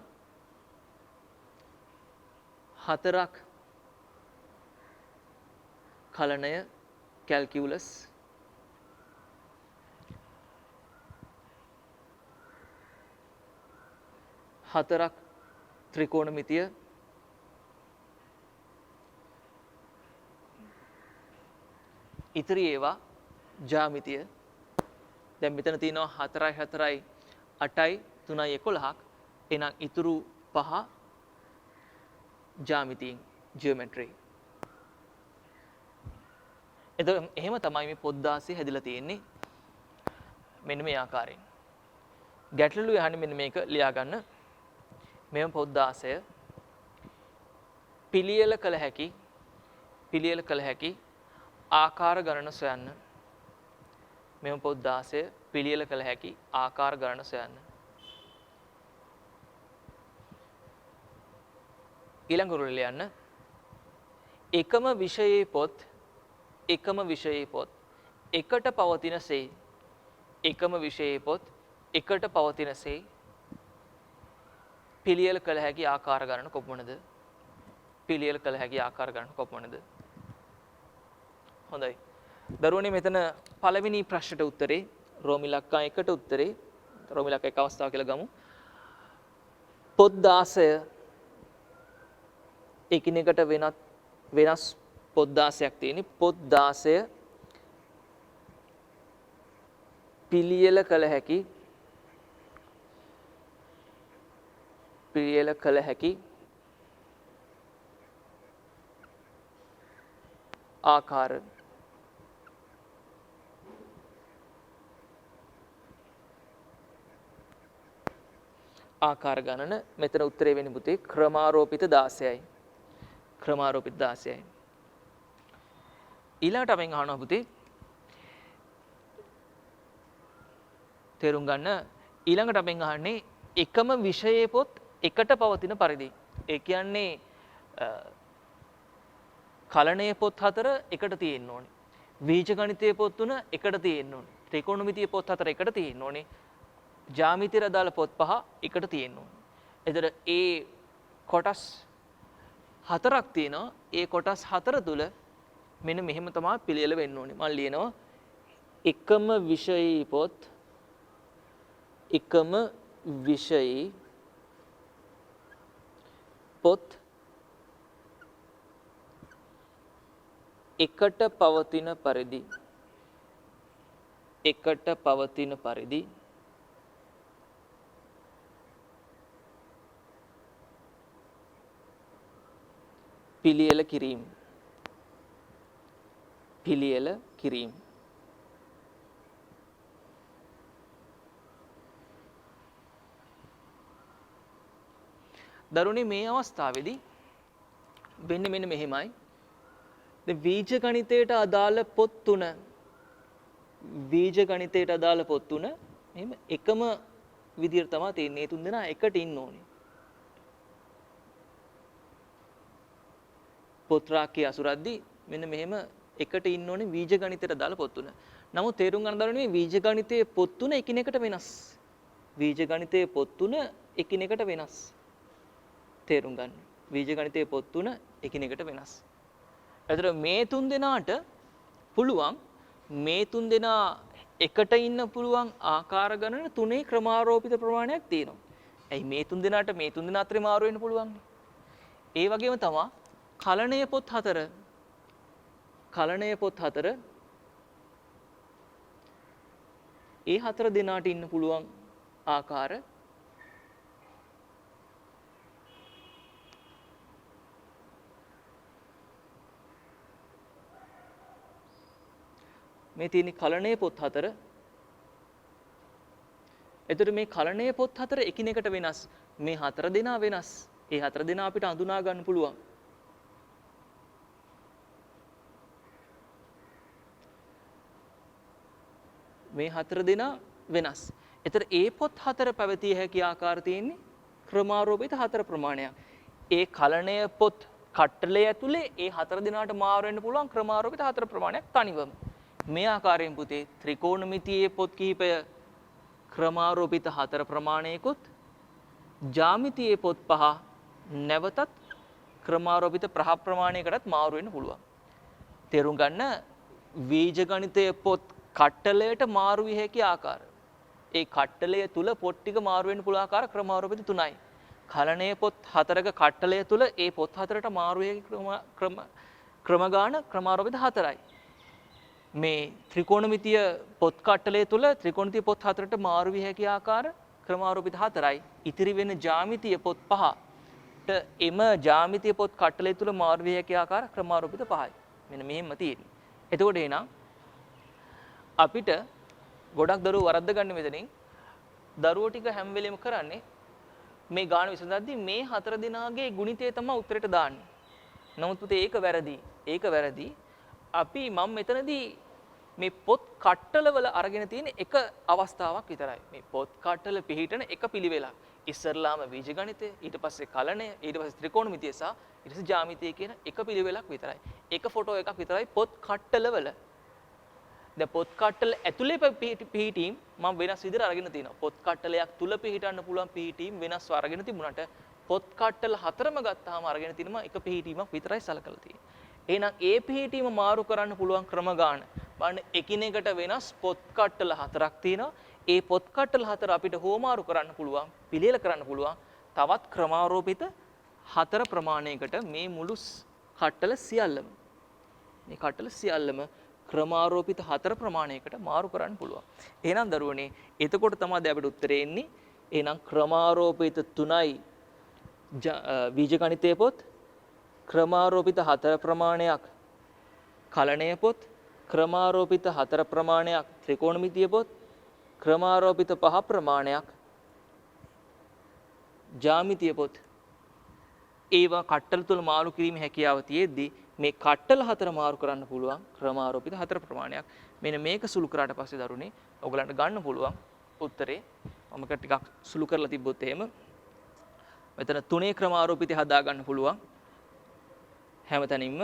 4ක් කලනය කැල්කියුලස් 4ක් ත්‍රිකෝණමිතිය ඉතිරි ඒවා ජ්‍යාමිතිය. දැන් මෙතන තියෙනවා 4යි 4යි 8යි 3යි 11ක්. එහෙනම් ඉතුරු 5 ජ්‍යාමිතියෙන් ජියොමෙට්‍රි. එතකොට එහෙම තමයි මේ පොත් 16 හැදිලා තියෙන්නේ. මෙන්න මේ ආකාරයෙන්. ගැටලු යහන්නේ මෙන්න මේක ලියා ගන්න. මෙම පොත් 16 පිළියෙල කළ හැකි ආකාර ගණන සොයන්න. මෙම පොත් 16 පිළියෙල කළ හැකි ආකාර ගණන සොයන්න. ඊළඟ උරුල ලියන්න. එකම විෂයේ පොත් එකට පවතිනසේ පිළියෙල කළ හැකි ආකාර ගණන කොපමණද? හොඳයි. දරුවනේ මෙතන පළවෙනි ප්‍රශ්නට උත්තරේ රෝමි ඉලක්කම් 1ට උත්තරේ රෝමි ඉලක්ක 1 අවස්ථාව කියලා ගමු. පොත් 16 එකිනෙකට වෙනස් පොත් 16ක් තියෙන්නේ. පොත් 16 පිළියෙල කළ හැකි ආකාර ගණන මෙතන උත්තරේ වෙන්නේ පුතේ ක්‍රමාරෝපිත 16යි. ඊළඟට අපෙන් අහනවා පුතේ තේරුම් ගන්න. ඊළඟට අපෙන් අහන්නේ එකම විෂයේ පොත් එකට පවතින පරිදි. ඒ කියන්නේ කලනයේ පොත් 4 එකට තියෙන්න ඕනේ. බීජ ගණිතයේ පොත් 3 එකට තියෙන්න ඕනේ. ත්‍රිකෝණමිතියේ පොත් 4 එකට තියෙන්න ඕනේ. ජ්‍යාමිතියට අදාළ පොත් 5 එකට තියෙන්න ඕනේ. එතකොට ඒ කොටස් 4ක් තියෙනවා. ඒ කොටස් 4 තුල මෙන්න මෙහෙම තමයි පිළියෙල වෙන්න ඕනේ. මම ලියනවා එකම විෂයේ පොත් එකට පවතින පරිදි පිළියෙල කිරීම. පිළියෙල කිරීම. දරුවනේ මේ අවස්ථාවේදී වෙන්නේ මෙන්න මෙහෙමයි. දැන් බීජ ගණිතයට අදාළ පොත් තුන එහෙම එකම විදියට තමයි තියෙන්නේ. මේ තුන් දෙනා එකට ඉන්න ඕනේ. පොත් රාක්කේ අසුරද්දී මෙන්න මෙහෙම එකට ඉන්න ඕනේ බීජ ගණිතයට අදාළ පොත් තුන. නමුත් තේරුම් ගන්න දරුවනේ මේ බීජ ගණිතයේ පොත් තුන එකිනෙකට වෙනස්. බීජ ගණිතයේ පොත් තුන එකිනෙකට වෙනස්. තේරුම් ගන්න. බීජ ගණිතයේ පොත් තුන එකිනෙකට වෙනස්. එතකොට මේ තුන් දෙනාට පුළුවන් මේ තුන් දෙනා එකට ඉන්න පුළුවන් ආකාර ගණන තුනේ ක්‍රමාරෝපිත ප්‍රමාණයක් තියෙනවා. ඇයි මේ තුන් දෙනාට මේ තුන් දෙනා අතරේ මාරු වෙන්න පුළුවන්? ඒ වගේම තමයි කලණය පොත් හතර. ඒ හතර දෙනාට ඉන්න පුළුවන් ආකාර මේ තියෙන කලණය පොත් හතර. එතකොට මේ කලණය පොත් හතර එකිනෙකට වෙනස්. මේ හතර දෙනා වෙනස්. ඒ හතර දෙනා අපිට අඳුනා ගන්න පුළුවන්. මේ හතර දෙනා වෙනස්. එතකොට ඒ පොත් හතර පැවතිය හැකි ආකාර තියෙන්නේ ක්‍රමාරෝපිත හතර ප්‍රමාණයක්. ඒ කලණය පොත් කට්ටලය ඇතුලේ ඒ හතර දෙනාට මාරු වෙන්න පුළුවන් ක්‍රමාරෝපිත හතර ප්‍රමාණයක් තනිවම. මේ ආකාරයෙන් පුතේ ත්‍රිකෝණමිතියේ පොත් කිහිපය ක්‍රමාරෝපිත හතර ප්‍රමාණයකුත් ජ්‍යාමිතියේ පොත් පහ නැවතත් ක්‍රමාරෝපිත ප්‍රමාණයකටත් මාරු වෙන්න පුළුවන්. තේරුම් ගන්න බීජ ගණිතයේ පොත් කට්ටලයට මාරු විය හැකි ආකාර. ඒ කට්ටලය තුල පොත් ටික මාරු වෙන්න පුළුවන් ආකාර ක්‍රමාරෝපිත තුනයි. කලණයේ පොත් හතරක කට්ටලය තුල ඒ පොත් හතරට මාරු විය හැකි ක්‍රම ගාන ක්‍රමාරෝපිත හතරයි. මේ ත්‍රිකෝණමිතිය පොත් කට්ටලය තුල ත්‍රිකෝණමිතිය පොත් හතරට මාරු විය හැකි ආකාර ක්‍රමාරෝපිත හතරයි. ඉතිරි වෙන ජ්‍යාමිතිය පොත් පහට එම ජ්‍යාමිතිය පොත් කට්ටලය තුල මාරු විය හැකි ආකාර ක්‍රමාරෝපිත පහයි. මෙන්න මෙහෙම තියෙන්නේ. එතකොට එනවා අපිට ගොඩක් දරුවෝ වරද්ද ගන්න මෙතනින් දරුවෝ ටික හැම වෙලෙම කරන්නේ මේ ගාන විසඳද්දී මේ හතර දෙනාගේ ගුණිතය තමයි උත්තරයට දාන්නේ. නමුත් පුතේ ඒක වැරදි. අපි මම මෙතනදී මේ පොත් කට්ටලවල අරගෙන තියෙන එක අවස්ථාවක් විතරයි. මේ පොත් කට්ටල පිළිහිටන එක පිළිවෙලක්. ඉස්සරලාම බීජ ගණිතය, ඊට පස්සේ කලණය, ඊට පස්සේ ත්‍රිකෝණමිතිය සහ ඊට පස්සේ ජ්‍යාමිතිය කියන එක පිළිවෙලක් විතරයි. එක ෆොටෝ එකක් විතරයි පොත් කට්ටලවල. දැන් පොත් කට්ටල ඇතුලේ පිහිටීම් මම වෙනස් විදිහට අරගෙන තිනවා. පොත් කට්ටලයක් තුල පිහිටන්න පුළුවන් පිහිටීම් වෙනස්ව අරගෙන තිබුණාට පොත් කට්ටල හතරම ගත්තාම අරගෙන තිනවා එක පිහිටීමක් විතරයි සලකලා තියෙන්නේ. එහෙනම් ඒ පිහිටීම මාරු කරන්න පුළුවන් ක්‍රම ගන්න. බලන්න එකිනෙකට වෙනස් පොත් කට්ටල හතරක් තියෙනවා. ඒ පොත් කට්ටල හතර අපිට හෝමාරු කරන්න පුළුවන්, පිළියෙල කරන්න පුළුවන් තවත් ක්‍රමාරෝපිත හතර ප්‍රමාණයකට මේ මුළු කට්ටල සියල්ලම ක්‍රමාරෝපිත හතර ප්‍රමාණයකට මාරු කරන්න පුළුවන්. එහෙනම් දරුවනේ එතකොට තමයි අපිට උත්තරේ එන්නේ. එහෙනම් ක්‍රමාරෝපිත 3යි බීජ ගණිතයේ පොත්, ක්‍රමාරෝපිත හතර ප්‍රමාණයක් කලණය පොත්, ක්‍රමාරෝපිත හතර ප්‍රමාණයක් ත්‍රිකෝණමිතිය පොත්, ක්‍රමාරෝපිත පහ ප්‍රමාණයක් ජ්‍යාමිතිය පොත්. ඒවා කට්ටල තුල මාරු කිරීමේ හැකියාව තියෙද්දී මේ කට්ටල හතර මාරු කරන්න පුළුවන් ක්‍රමාරෝපිත හතර ප්‍රමාණයක්. මෙන්න මේක සුළු කරාට පස්සේ දරුවනේ ඔයගලන්ට ගන්න පුළුවන් උත්තරේ. මම ටිකක් සුළු කරලා තිබ්බොත් එහෙම මෙතන තුනේ ක්‍රමාරෝපිතය හදා ගන්න පුළුවන්. හැමතැනින්ම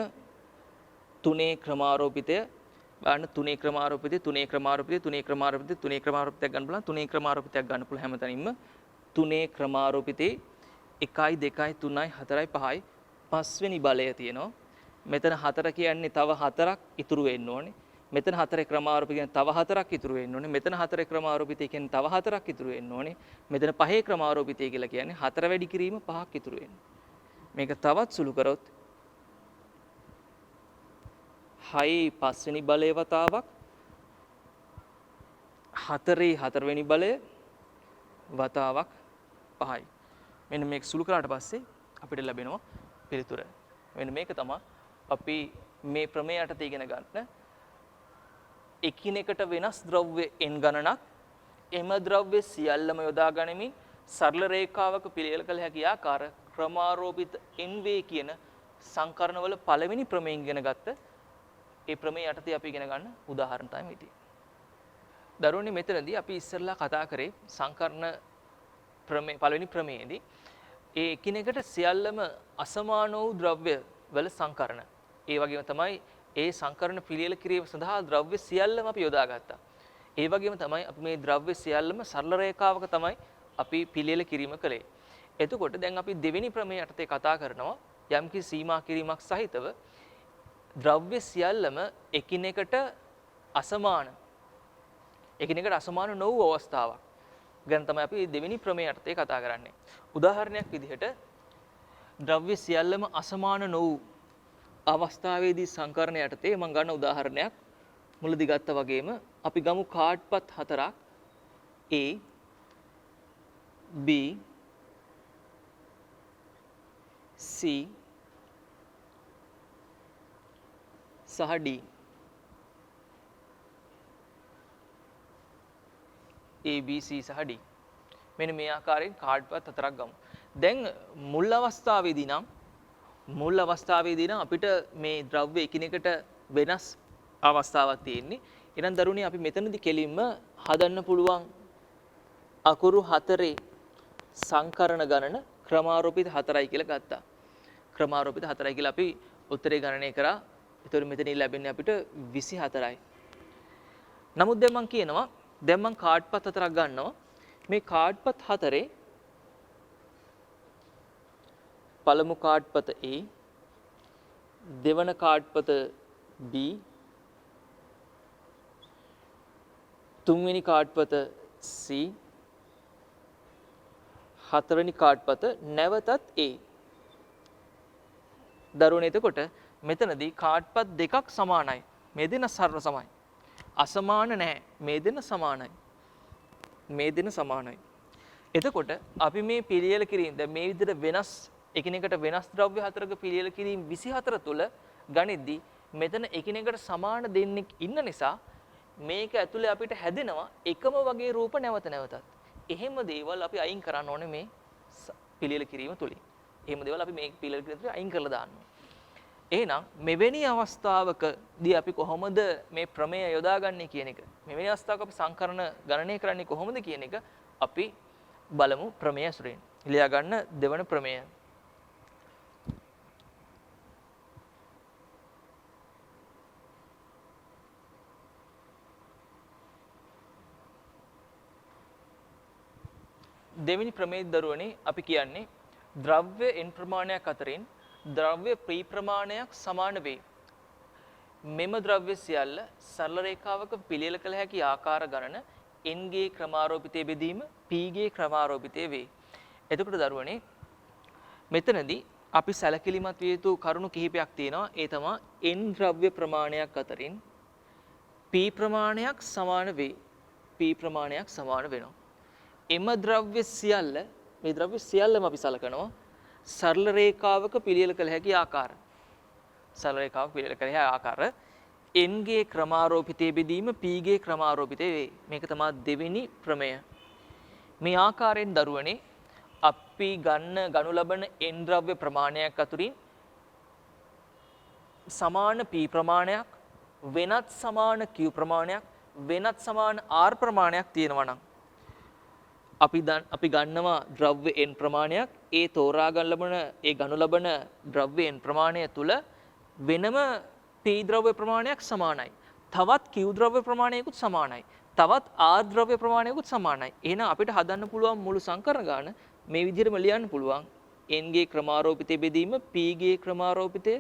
තුනේ ක්‍රමාරෝපිතය බලන්න තුනේ ක්‍රමාරෝපිතය තුනේ ක්‍රමාරෝපිතයක් ගන්න පුළුවන්. තුනේ ක්‍රමාරෝපිතයක් ගන්න පුළුවන් හැමතැනින්ම තුනේ ක්‍රමාරෝපිතේ 1යි 2යි 3යි 4යි 5යි පස්වෙනි බලය තියෙනවා. මෙතන 4 කියන්නේ තව 4ක් ඉතුරු වෙන්න ඕනේ. මෙතන 4 ක්‍රමාරෝපිතය කියන්නේ තව 4ක් ඉතුරු වෙන්න ඕනේ. මෙතන 4 ක්‍රමාරෝපිතය කියන්නේ තව 4ක් ඉතුරු වෙන්න ඕනේ. මෙතන 5 ක්‍රමාරෝපිතය කියලා කියන්නේ 4 වැඩි කිරීම 5ක් ඉතුරු වෙන්න. මේක තවත් සුළු කරොත් 6 පස්වෙනි බලය වතාවක් 4 හතරවෙනි බලය වතාවක් 5යි. මෙන්න මේක සුළු කරාට පස්සේ අපිට ලැබෙනවා පිළිතුර. මෙන්න මේක තමයි අපි මේ ප්‍රමේය යටතේ ඉගෙන ගන්න. එකිනෙකට වෙනස් ද්‍රව්‍ය n ගණනක් එම ද්‍රව්‍ය සියල්ලම යොදා ගනිමින් සරල රේඛාවක පිළියෙල කළ හැකි ආකාර ක්‍රමාරෝපිත n වේ කියන සංකරණවල පළවෙනි ප්‍රමේයෙන් ඉගෙන ගත්ත ඒ ප්‍රමේය යටතේ අපි ඉගෙන ගන්න උදාහරණ තමයි මේ තියෙන්නේ. දරුවනේ මෙතනදී අපි ඉස්සෙල්ලා කතා කරේ සංකරණ ප්‍රමේය පළවෙනි ප්‍රමේයේදී ඒ එකිනෙකට සියල්ලම අසමාන වූ ද්‍රව්‍ය වල සංකරණ. ඒ වගේම තමයි ඒ සංකරණ පිළියෙල කිරීම සඳහා ද්‍රව්‍ය සියල්ලම අපි යොදාගත්තා. ඒ වගේම තමයි අපි මේ ද්‍රව්‍ය සියල්ලම සරල රේඛාවක තමයි අපි පිළියෙල කිරීම කළේ. එතකොට දැන් අපි දෙවෙනි ප්‍රමේය යටතේ කතා කරනවා යම්කිසි සීමා කිරීමක් සහිතව ද්‍රව්‍ය සියල්ලම එකිනෙකට අසමාන නො වූ අවස්ථාවක් ගැන තමයි අපි දෙවෙනි ප්‍රමේය යටතේ කතා කරන්නේ. උදාහරණයක් විදිහට ද්‍රව්‍ය සියල්ලම අසමාන නො වූ අවස්ථාවේදී සංකරණ යටතේ මම ගන්න උදාහරණයක් මුලදී ගත්තා වගේම අපි ගමු කාඩ්පත් හතරක් A B C සහ D. A B C සහ D. මෙන්න මේ ආකාරයෙන් කාඩ්පත් හතරක් ගමු. දැන් මුල් අවස්ථාවේදී නම් අපිට මේ ද්‍රව්‍ය එකිනෙකට වෙනස් අවස්ථාවක් තියෙන්නේ. එහෙනම් දරුවනේ අපි මෙතනදී කෙලින්ම හදන්න පුළුවන් අකුරු හතරේ සංකරණ ගණන ක්‍රමාරෝපිත 4යි කියලා ගත්තා. ක්‍රමාරෝපිත 4යි කියලා අපි උත්තරේ ගණනය කරා. ඒතකොට මෙතනින් ලැබෙන්නේ අපිට 24යි. නමුත් දැන් මම කියනවා දැන් මම කාඩ්පත් හතරක් ගන්නවා. මේ කාඩ්පත් හතරේ පළමු කාඩ්පත A, දෙවන කාඩ්පත B, තුන්වෙනි කාඩ්පත C, හතරවෙනි කාඩ්පත නැවතත් A. දරුවනේ එතකොට මෙතනදී කාඩ්පත් දෙකක් සමානයි. මේ දෙන සරල සමයි. අසමාන නැහැ. මේ දෙන සමානයි. එතකොට අපි මේ පිළියෙල කිරීම දැන් මේ විදිහට වෙනස් එකිනෙකට වෙනස් ද්‍රව්‍ය හතරක පිළියෙල කිරීම 24 තුල ගණිතදී මෙතන එකිනෙකට සමාන දෙන්නෙක් ඉන්න නිසා මේක ඇතුලේ අපිට හැදෙනවා එකම වගේ රූප නැවත නැවතත්. එහෙම දේවල් අපි අයින් කරන්න ඕනේ මේ පිළියෙල කිරීම තුලින්. එහෙම දේවල් අපි මේ පිළියෙල කිරීම තුලින් අයින් කරලා දාන්න ඕනේ. එහෙනම් මෙවැනි අවස්ථාවකදී අපි කොහොමද මේ ප්‍රමේය යොදාගන්නේ කියන එක මෙවැනි අවස්ථාවක අපි සංකරණ ගණනය කරන්නේ කොහොමද කියන එක අපි බලමු ප්‍රමේය ඇසුරෙන්. ලියා ගන්න දෙවන ප්‍රමේය. දෙවෙනි ප්‍රමේය දරුවනේ අපි කියන්නේ ද්‍රව්‍ය n ප්‍රමාණයක් අතරින් ද්‍රව්‍ය p ප්‍රමාණයක් සමාන වේ. මෙම ද්‍රව්‍ය සියල්ල සරල රේඛාවක පිළියෙල කළ හැකි ආකාර ගණන n ගේ ක්‍රමාරෝපිතයේ බෙදීම p ගේ ක්‍රමාරෝපිතයේ වේ. එතකොට දරුවනේ මෙතනදී අපි සැලකිලිමත් විය යුතු කරුණු කිහිපයක් තියෙනවා. ඒ තමයි n ද්‍රව්‍ය ප්‍රමාණයක් අතරින් p ප්‍රමාණයක් සමාන වේ. p ප්‍රමාණයක් සමාන වෙනවා. එම ද්‍රව්‍ය සියල්ල මේ ද්‍රව්‍ය සියල්ලම අපි සලකනවා සරල රේඛාවක පිළියෙල කළ හැකි ආකාර. සරල රේඛාවක පිළියෙල කළ හැකි ආකාර n ගේ ක්‍රමාරෝපිතයේ බෙදීම p ගේ ක්‍රමාරෝපිතයේ වේ. මේක තමයි දෙවෙනි ප්‍රමේය. මේ ආකාරයෙන් දරුවනේ අපි ගනු ලබන n ද්‍රව්‍ය ප්‍රමාණයක් අතුරින් සමාන p ප්‍රමාණයක් වෙනත් සමාන q ප්‍රමාණයක් වෙනත් සමාන r ප්‍රමාණයක් තියෙනවා නම් අපි ගන්නවා ද්‍රව්‍ය n ප්‍රමාණයක් ඒ තෝරා ගනු ලබන ද්‍රව්‍ය n ප්‍රමාණය තුල වෙනම p ද්‍රව්‍ය ප්‍රමාණයක් සමානයි. තවත් q ද්‍රව්‍ය ප්‍රමාණයකුත් සමානයි. තවත් r ද්‍රව්‍ය ප්‍රමාණයකුත් සමානයි. එහෙනම් අපිට හදන්න පුළුවන් මුළු සංකරණ ගාන මේ විදිහටම ලියන්න පුළුවන්. n ගේ ක්‍රමාරෝපිතය බෙදීම p ගේ ක්‍රමාරෝපිතය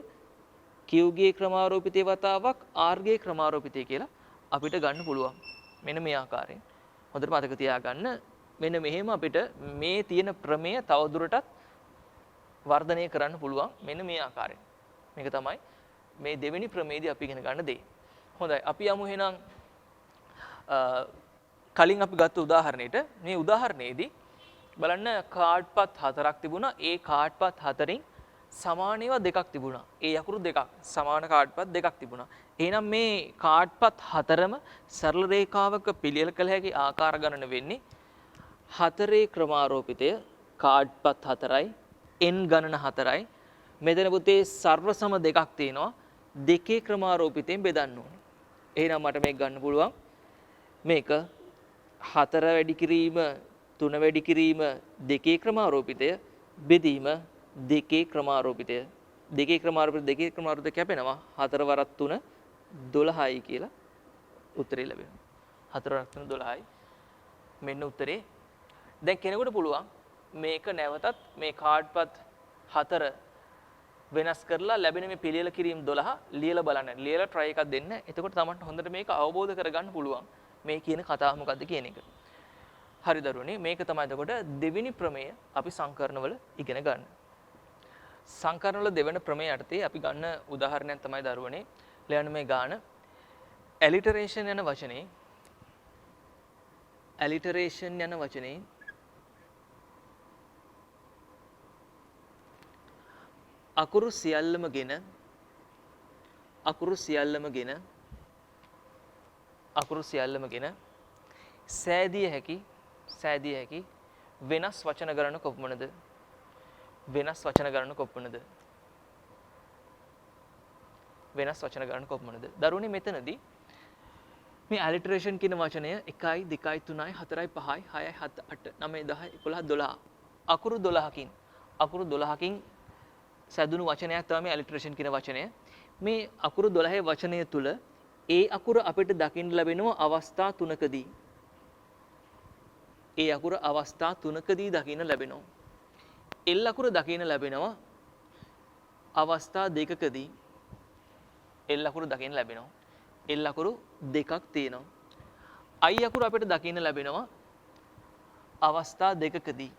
q ගේ ක්‍රමාරෝපිතය වතාවක් r ගේ ක්‍රමාරෝපිතය කියලා අපිට ගන්න පුළුවන්. මෙන්න මේ ආකාරයෙන්. හොඳට මතක තියාගන්න. මෙන්න මෙහෙම අපිට මේ තියෙන ප්‍රමේය තවදුරටත් වර්ධනය කරන්න පුළුවන්. මෙන්න මේ ආකාරයෙන්. මේක තමයි මේ දෙවෙනි ප්‍රමේයදී අපි ඉගෙන ගන්න දේ. හොඳයි. අපි යමු එහෙනම් කලින් අපි ගත්ත උදාහරණයට. මේ උදාහරණයේදී බලන්න කාඩ්පත් හතරක් තිබුණා. ඒ කාඩ්පත් හතරින් සමාන ඒවා දෙකක් තිබුණා. ඒ අකුරු දෙකක් සමාන කාඩ්පත් දෙකක් තිබුණා. එහෙනම් මේ කාඩ්පත් හතරම සරල රේඛාවක පිළියෙල කළ හැකි ආකාර ගණන වෙන්නේ හතරේ ක්‍රමාරෝපිතය කාඩ්පත් හතරයි n ගණන හතරයි. මෙතන පුතේ සර්ව සම දෙකක් තියෙනවා. දෙකේ ක්‍රමාරෝපිතයෙන් බෙදන්න ඕනේ. එහෙනම් මට මේක ගන්න පුළුවන්. මේක 4 වැඩි කිරීම 3 වැඩි කිරීම දෙකේ ක්‍රමාරෝපිතය බෙදීම දෙකේ ක්‍රමාරෝපිතය දෙකේ ක්‍රමාරෝපිතය කැපෙනවා 4 වරක් 3 12යි කියලා උත්තරේ ලැබෙනවා. 4 වරක් 3 12යි. මෙන්න උත්තරේ. දැන් කෙනෙකුට පුළුවන් මේක නැවතත් මේ කාඩ්පත් 4 වෙනස් කරලා ලැබෙන මේ පිළියෙල කිරීම 12 ලියලා බලන්න. ලියලා try එකක් දෙන්න. එතකොට තමයි හොඳට මේක අවබෝධ කරගන්න පුළුවන්. මේ කියන කතාව මොකද්ද කියන එක. හරි දරුවනේ මේක තමයි එතකොට දෙවෙනි ප්‍රමේය අපි සංකරණවල ඉගෙන ගන්න. සංකරණවල දෙවෙනි ප්‍රමේය යටතේ අපි ගන්න උදාහරණයක් තමයි දරුවනේ ලියන්න මේ ගාන ඇලිටරේෂන් යන වචනේ අකුරු සියල්ලම ගෙන සෑදිය හැකි වෙනස් වචන ගණන කොපමණද? දරුවනේ මෙතනදී මේ ඇලිටරේෂන් කියන වචනය 1 2 3 4 5 6 7 8 9 10 11 12 අකුරු 12කින් සැදුණු වචනයක් තමයි ඇලිටරේෂන් කියන වචනය. මේ අකුරු 12 වචනය තුල ඒ අකුර අපිට දකින්න ලැබෙනවා අවස්ථා තුනකදී. දකින්න ලැබෙනවා. එල් අකුර දකින්න ලැබෙනවා අවස්ථා දෙකකදී. එල් අකුර දෙකක් තියෙනවා. අයි අකුර අපිට දකින්න ලැබෙනවා අවස්ථා දෙකකදී.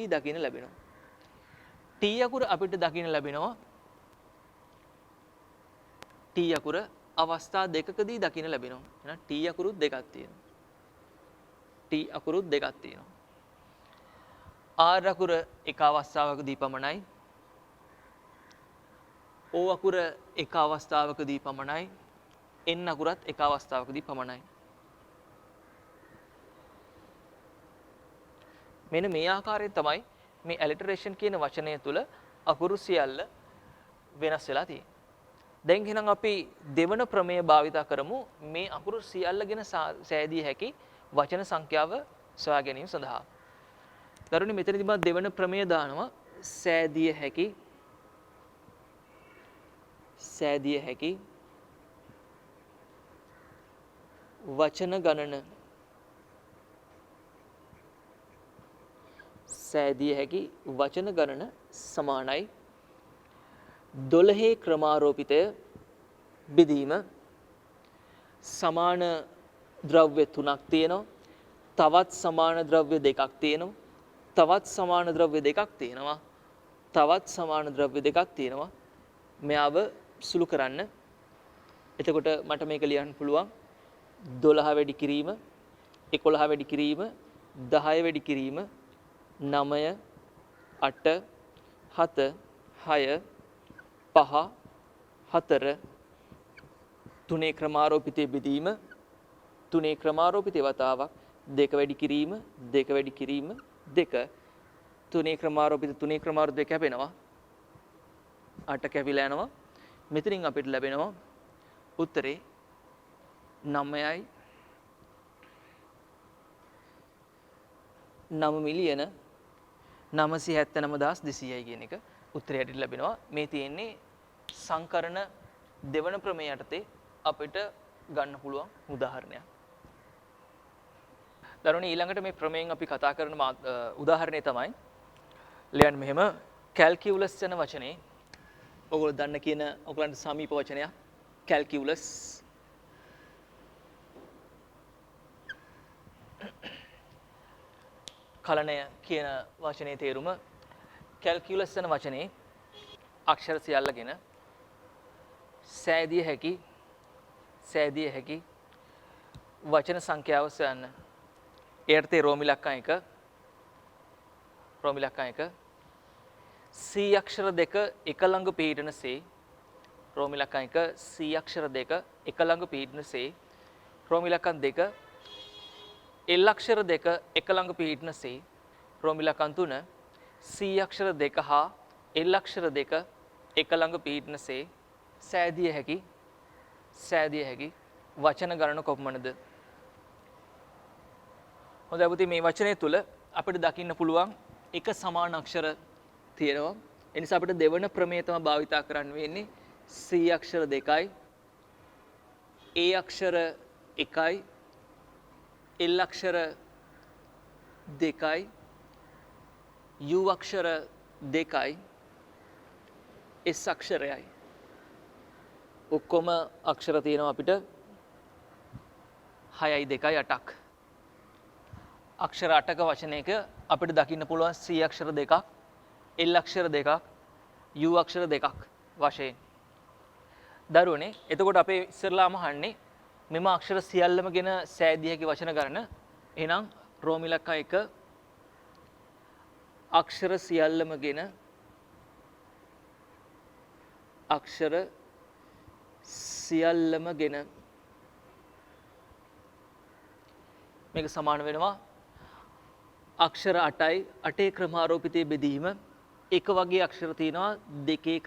දකින්න ලැබෙනවා. ටී අකුර අපිට දකින්න ලැබෙනවා අවස්ථා දෙකකදී දකින්න ලැබෙනවා. එහෙනම් ටී අකුරුත් දෙකක් තියෙනවා. ආර් අකුර එක අවස්ථාවකදී පමණයි. ඕ අකුර එක අවස්ථාවකදී පමණයි. එන් අකුරත් එක අවස්ථාවකදී පමණයි. මෙන්න මේ ආකාරයෙන් තමයි මේ ඇලිටරේෂන් කියන වචනය තුල අකුරු සියල්ල වෙනස් වෙලා තියෙන්නේ. දැන් එහෙනම් අපි දෙවන ප්‍රමේය භාවිතා කරමු මේ අකුරු සියල්ලගෙන සෑදිය හැකි වචන සංඛ්‍යාව සොයා ගැනීම සඳහා. දරුවනේ මෙතනදී මම දෙවන ප්‍රමේය දානවා සෑදිය හැකි වචන ගණන සමානයි 12 ක්‍රමාරෝපිතය බෙදීම සමාන ද්‍රව්‍ය 3ක් තියෙනවා. තවත් සමාන ද්‍රව්‍ය දෙකක් තියෙනවා. තවත් සමාන ද්‍රව්‍ය දෙකක් තියෙනවා. මෙයාව සුළු කරන්න. එතකොට මට මේක ලියන්න පුළුවන් 12 වැඩි කිරීම 11 වැඩි කිරීම 10 වැඩි කිරීම 9 8 7 6 5 4 3 ක්‍රමාරෝපිතය බෙදීම 3 ක්‍රමාරෝපිතය වතාවක් 2 වැඩි කිරීම 2 වැඩි කිරීම 2 3 ක්‍රමාරෝපිතය කැපෙනවා 8 කැපිලා යනවා. මෙතනින් අපිට ලැබෙනවා උත්තරේ 9 මිලියන 979,200යි කියන එක උත්තරය හැටියට ලැබෙනවා. මේ තියෙන්නේ සංකරණ දෙවන ප්‍රමේය යටතේ අපිට ගන්න පුළුවන් උදාහරණයක්. දරුවනේ ඊළඟට මේ ප්‍රමේයෙන් අපි කතා කරන උදාහරණය තමයි ලියන්න මෙහෙම කැල්කියුලස් යන වචනේ ඔයගොල්ලෝ දන්න කියන ඔයගලන්ට සමීප වචනයක් කැල්කියුලස්. කලණය කියන වචනේ තේරුම කැල්කියුලස් යන වචනේ අක්ෂර සියල්ලගෙන සෑදිය හැකි වචන සංඛ්‍යාව සොයන්න. එයට රෝම ඉලක්කම් 1 රෝම ඉලක්කම් 1 C අක්ෂර දෙක එක ළඟ පිහිටනසේ රෝම ඉලක්කම් 1 C අක්ෂර දෙක එක ළඟ පිහිටනසේ රෝම ඉලක්කම් 2 L අක්ෂර දෙක එක ළඟ පිහිටනසේ රෝම ඉලක්කම් 3 C අක්ෂර දෙක හා L අක්ෂර දෙක එක ළඟ පිහිටනසේ සෑදිය හැකි වචන ගණන කොපමණද? හොඳයි පුතේ මේ වචනය තුල අපිට දකින්න පුළුවන් එක සමාන අක්ෂර තියෙනවා. ඒ නිසා අපිට දෙවන ප්‍රමේය තමයි භාවිතා කරන්න වෙන්නේ. C අක්ෂර 2යි A අක්ෂර 1යි L අක්ෂර 2යි U අක්ෂර 2යි S අක්ෂරයයි. ඔක්කොම අක්ෂර තියෙනවා අපිට 6යි 2යි 8ක්. අක්ෂර 8ක වචනයක අපිට දකින්න පුළුවන් C අක්ෂර 2ක් L අක්ෂර 2ක් U අක්ෂර 2ක් වශයෙන්. දරුවනේ එතකොට අපේ ඉස්සරලාම අහන්නේ මෙම අක්ෂර සියල්ලම ගෙන සෑදිය හැකි වචන ගණන. එහෙනම් රෝම ඉලක්කම් 1 අක්ෂර සියල්ලම ගෙන මේක සමාන වෙනවා අක්ෂර 8යි 8 ක්‍රමාරෝපිතයේ බෙදීම එක වගේ අක්ෂර තියෙනවා දෙකේ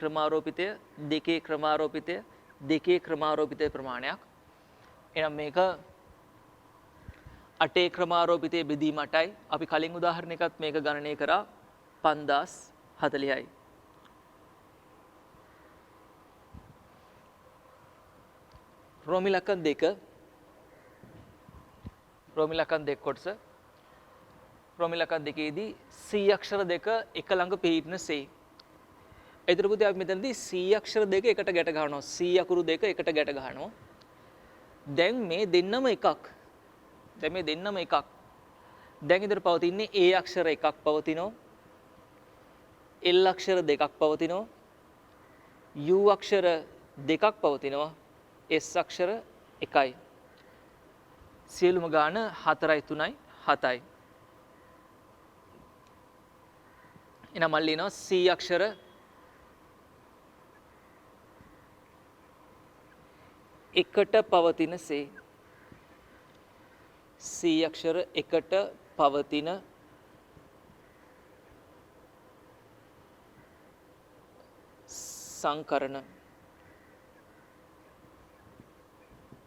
ක්‍රමාරෝපිතය ප්‍රමාණයක්. එහෙනම් මේක 8 ක්‍රමාරෝපිතයේ බෙදීම 8යි. අපි කලින් උදාහරණයකත් මේක ගණනය කරා 5040යි. රෝම ඉලක්කම් 2 කොටස රෝම ඉලක්කම් 2ේදී C අක්ෂර දෙක එක ළඟ පිහිටනසේ. ඒතර පුතේ අපි මෙතනදී C අක්ෂර දෙක එකට ගැට ගන්නවා. C අකුරු දෙක එකට ගැට ගන්නවා. දැන් මේ දෙන්නම එකක්. දැන් ඉදිරිය පවතින්නේ A අක්ෂර එකක් පවතිනවා. L අක්ෂර දෙකක් පවතිනවා. U අක්ෂර දෙකක් පවතිනවා. S අක්ෂර එකයි. සියලුම ගාන 4යි 3යි 7යි. එනම් මල්ලි ලියනවා C අක්ෂර එකට පවතිනසේ. C අක්ෂර එකට පවතින සංකරණ.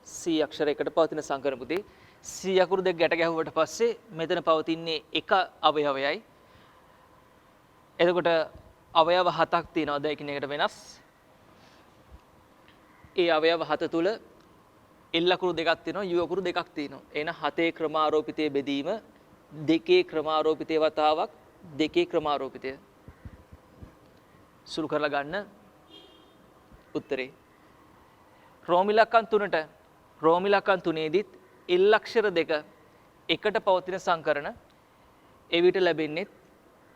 C අක්ෂර එකට පවතින සංකරණ පුතේ C අකුරු දෙක ගැට ගැහුවට පස්සේ මෙතන පවතින්නේ එක අවයවයයි. එතකොට අවයව 7ක් තියෙනවා දෙකින් එකට වෙනස්. ඒ අවයව 7 තුල L අකුරු දෙකක් තියෙනවා U අකුරු දෙකක් තියෙනවා. එහෙනම් 7 ක්‍රමාරෝපිතයේ බෙදීම 2 ක්‍රමාරෝපිතයේ වතාවක් 2 ක්‍රමාරෝපිතය. සුළු කරලා ගන්න උත්තරේ. රෝම ඉලක්කම් 3ට රෝම ඉලක්කම් 3ේදීත් L අක්ෂර දෙක එකට පවතින සංකරණ එවිට ලැබෙන්නේ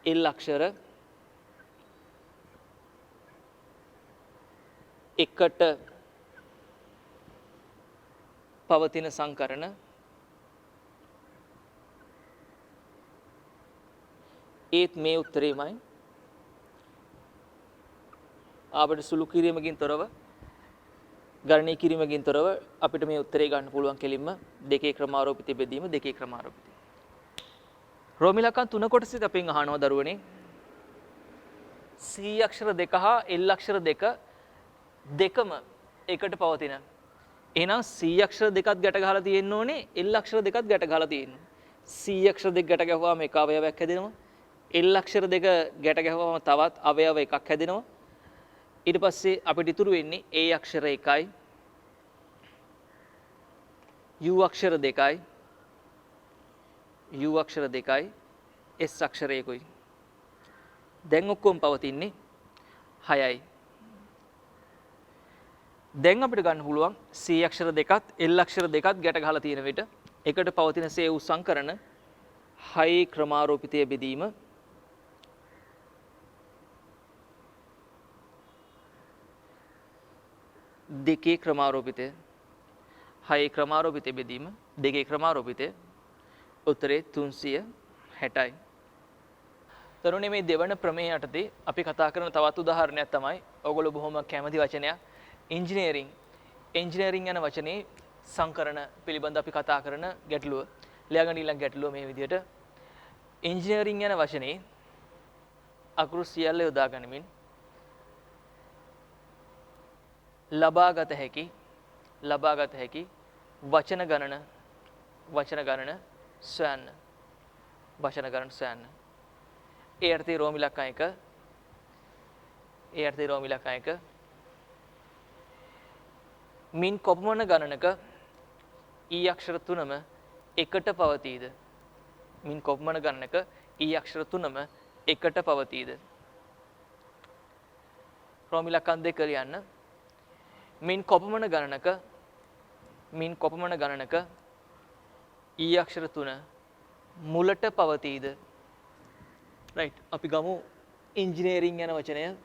L අක්ෂර එකට පවතින සංකරණ ඒත් මේ උත්තරේමයි. අපිට සුළු කිරීමකින් තොරව ගණනය කිරීමකින් තොරව අපිට මේ උත්තරේ ගන්න පුළුවන් කෙලින්ම දෙකේ ක්‍රමාරෝපිතය බෙදීම දෙකේ ක්‍රමාරෝපිතය. රෝම ඉලක්කම් 3 කොටසෙත් අපෙන් අහනවා දරුවනේ C අක්ෂර දෙක හා L අක්ෂර දෙකම එකට පවතින. එහෙනම් C අක්ෂර දෙකත් ගැට ගහලා තියෙන්න ඕනේ L අක්ෂර දෙකත් ගැට ගහලා තියෙන්න. C අක්ෂර දෙක ගැට ගැහුවාම එක අවයවයක් හැදෙනවා. L අක්ෂර දෙක ගැට ගැහුවාම තවත් අවයව එකක් හැදෙනවා. ඊට පස්සේ අපිට ඉතුරු වෙන්නේ A අක්ෂර 1යි U අක්ෂර 2යි S අක්ෂරය 1යි. දැන් ඔක්කොම පවතින්නේ 6යි. දැන් අපිට ගන්න පුළුවන් C අක්ෂර දෙකත් L අක්ෂර දෙකත් ගැට ගහලා තියෙන විට එකට පවතින සේ වූ සංකරණ 6 ක්‍රමාරෝපිතය බෙදීම දෙකේ ක්‍රමාරෝපිතය 6 ක්‍රමාරෝපිතය බෙදීම දෙකේ ක්‍රමාරෝපිතය උත්තරේ 360යි. තරුණේ මේ දෙවන ප්‍රමේය යටතේ අපි කතා කරන තවත් උදාහරණයක් තමයි ඔයගොල්ලෝ බොහොම කැමති වචනයක් ඉංජිනේරින්. එන්ජිනියරින් යන වචනේ සංකරණ පිළිබඳ අපි කතා කරන ගැටලුව. ලියාගන්න ඊළඟ ගැටලුව මේ විදිහට. එන්ජිනේරින් යන වචනේ අකුරු සියල්ල යොදා ගනිමින් ලබාගත හැකි වචන ගණන සොයන්න. වචන ගණන සොයන්න. ඒ අර්ථයේ රෝම ඉලක්කම් 1 මින් කොපමණ ගණනක ඊ අක්ෂර තුනම එකට පවතීද? මින් කොපමණ ගණනක ඊ අක්ෂර තුනම එකට පවතීද? රෝම ඉලක්කම් 2 ලියන්න. මින් කොපමණ ගණනක ඊ අක්ෂර තුන මුලට පවතීද? රයිට්. අපි ගමු ඉංජිනේරින් යන වචනය.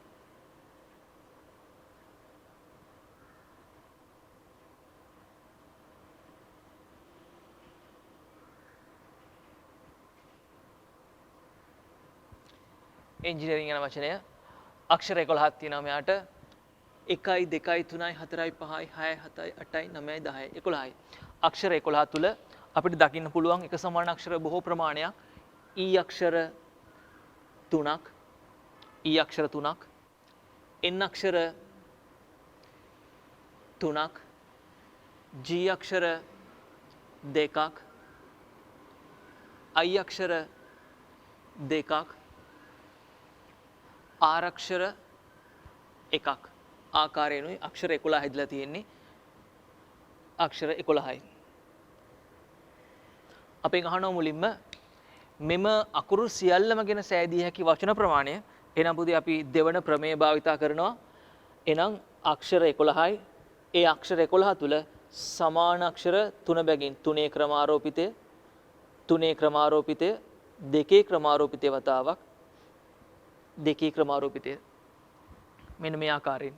එන්ජිනේරින් යන වචනය අක්ෂර 11ක් තියෙනවා මෙයාට 1 2 3 4 5 6 7 8 9 10 11යි. අක්ෂර 11 තුල අපිට දකින්න පුළුවන් එක සමාන අක්ෂර බොහෝ ප්‍රමාණයක් ඊ අක්ෂර 3ක් එන් අක්ෂර 3ක් ජී අක්ෂර 2ක් අයි අක්ෂර 2ක් ආර් අක්ෂර 1ක් ආකාරයෙන්ුයි අක්ෂර 11 හැදිලා තියෙන්නේ. අක්ෂර 11යි. අපෙන් අහනවා මුලින්ම මෙම අකුරු සියල්ලම ගැන සෑදී හැකි වචන ප්‍රමාණය. එහෙනම් පුතේ අපි දෙවන ප්‍රමේය භාවිතා කරනවා. එහෙනම් අක්ෂර 11යි. ඒ අක්ෂර 11 තුල සමාන අක්ෂර 3 බැගින් 3 ක්‍රමාරෝපිතය 2 ක්‍රමාරෝපිතය වතාවක් 2 ක්‍රමාරෝපිතය මෙන්න මේ ආකාරයෙන්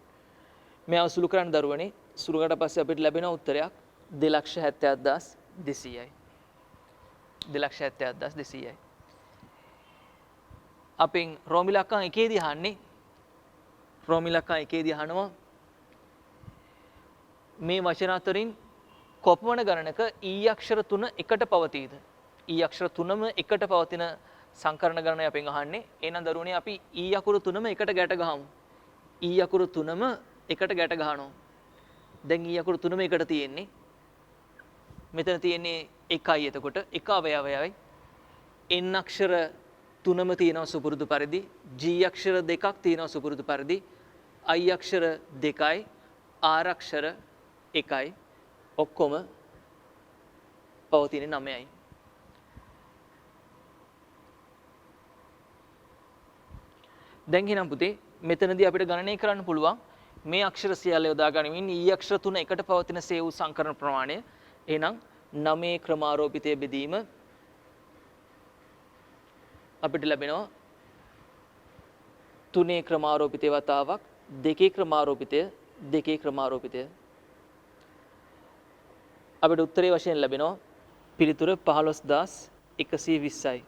මෙයා සුළු කරන්න දරුවනේ සුළු කරලා පස්සේ අපිට ලැබෙන උත්තරයක් 2,77,200යි 2,77,200යි අපෙන් රෝම ඉලක්කම් 1 දී අහන්නේ රෝම ඉලක්කම් 1 දී අහනවා මේ වචන අතරින් කොපමණ ගණනක ඊ අක්ෂර 3 එකට පවතීද? ඊ අක්ෂර 3ම එකට පවතින සංකරණ ගණනයි අපෙන් අහන්නේ. එහෙනම් දරුවනේ අපි ඊ අකුරු 3ම එකට ගැට ගහමු. ඊ අකුරු 3ම එකට ගැට ගහනවා. දැන් ඊ අකුරු 3ම එකට තියෙන්නේ. මෙතන තියෙන්නේ 1යි එතකොට 1 අවයවයයි. එන් අක්ෂර 3ම තියෙනවා සුපුරුදු පරිදි. ජී අක්ෂර 2ක් තියෙනවා සුපුරුදු පරිදි. අයි අක්ෂර 2යි. ආර් අක්ෂර 1යි. ඔක්කොම පවතින්නේ 9යි. දැන් එහෙනම් පුතේ මෙතනදී අපිට ගණනය කරන්න පුළුවන් මේ අක්ෂර සියල්ල යොදා ගනිමින් ඊ අක්ෂර 3 එකට පවතින සේ වූ සංකරණ ප්‍රමාණය. එහෙනම් 9 ක්‍රමාරෝපිතය බෙදීම අපිට ලැබෙනවා 3 ක්‍රමාරෝපිතය වතාවක් 2 ක්‍රමාරෝපිතය අපිට උත්තරේ වශයෙන් ලැබෙනවා පිළිතුර 15,120යි.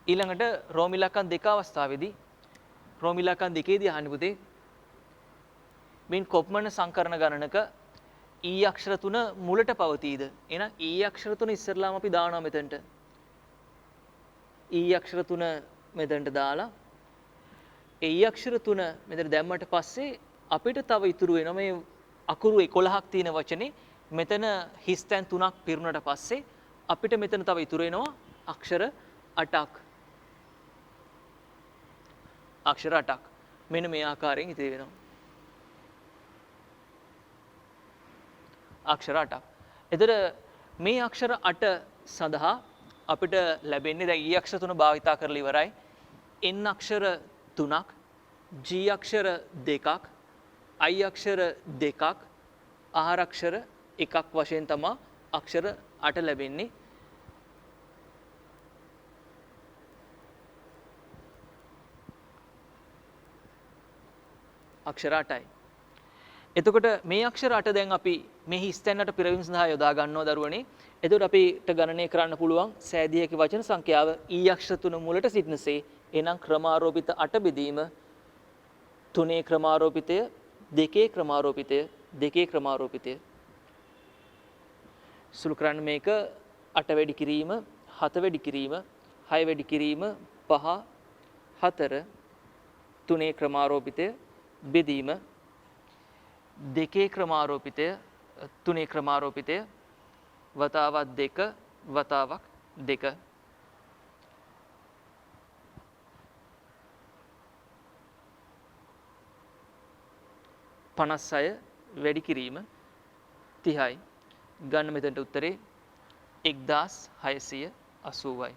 ඊළඟට රෝම ඉලක්කම් 2 අවස්ථාවේදී රෝම ඉලක්කම් 2 දී අහන්නේ පුතේ මින් කොපමණ සංකරණ ගණනක ඊ අක්ෂර 3 මුලට පවතීද? එහෙනම් ඊ අක්ෂර 3 ඉස්සරලාම අපි දානවා මෙතනට. ඊ අක්ෂර 3 මෙතනට දාලා ඒ ඊ අක්ෂර 3 මෙතන දැම්මට පස්සේ අපිට තව ඉතුරු වෙනවා මේ අකුරු 11ක් තියෙන වචනේ මෙතන හිස්තැන් 3ක් පිරුණට පස්සේ අපිට මෙතන තව ඉතුරු වෙනවා අක්ෂර 8ක්. අක්ෂර 8ක් මෙන්න මේ ආකාරයෙන් ඉතිරි වෙනවා. අක්ෂර 8ක්. එතකොට මේ අක්ෂර 8 සඳහා අපිට ලැබෙන්නේ දැන් ඊ අක්ෂර 3 භාවිතා කරලා ඉවරයි. එන් අක්ෂර 3ක්, ජී අක්ෂර 2ක්, අයි අක්ෂර 2ක්, ආර් අක්ෂර 1ක් වශයෙන් තමයි අක්ෂර 8 ලැබෙන්නේ. අක්ෂර 8යි. එතකොට මේ අක්ෂර 8 දැන් අපි මේ හිස්තැන්නට පිරවීම සඳහා යොදා ගන්නවා දරුවනේ. එතකොට අපිට ගණනය කරන්න පුළුවන් සෑදී හැකි වචන සංඛ්‍යාව ඊ අක්ෂර තුන මුලට සිටිනසේ. එහෙනම් ක්‍රමාරෝපිත 8 බෙදීම 3 ක්‍රමාරෝපිතය 2 ක්‍රමාරෝපිතය 2 ක්‍රමාරෝපිතය. සුළු කරන්න මේක 8 වැඩි කිරීම 7 වැඩි කිරීම 6 වැඩි කිරීම 5 4 3 ක්‍රමාරෝපිතය බෙදීම 2 ක්‍රමාරෝපිතය 3 ක්‍රමාරෝපිතය වතාවක් 2 වතාවක් 2 56 වැඩි කිරීම 30යි. ගන්න මෙතනට උත්තරේ 1680යි.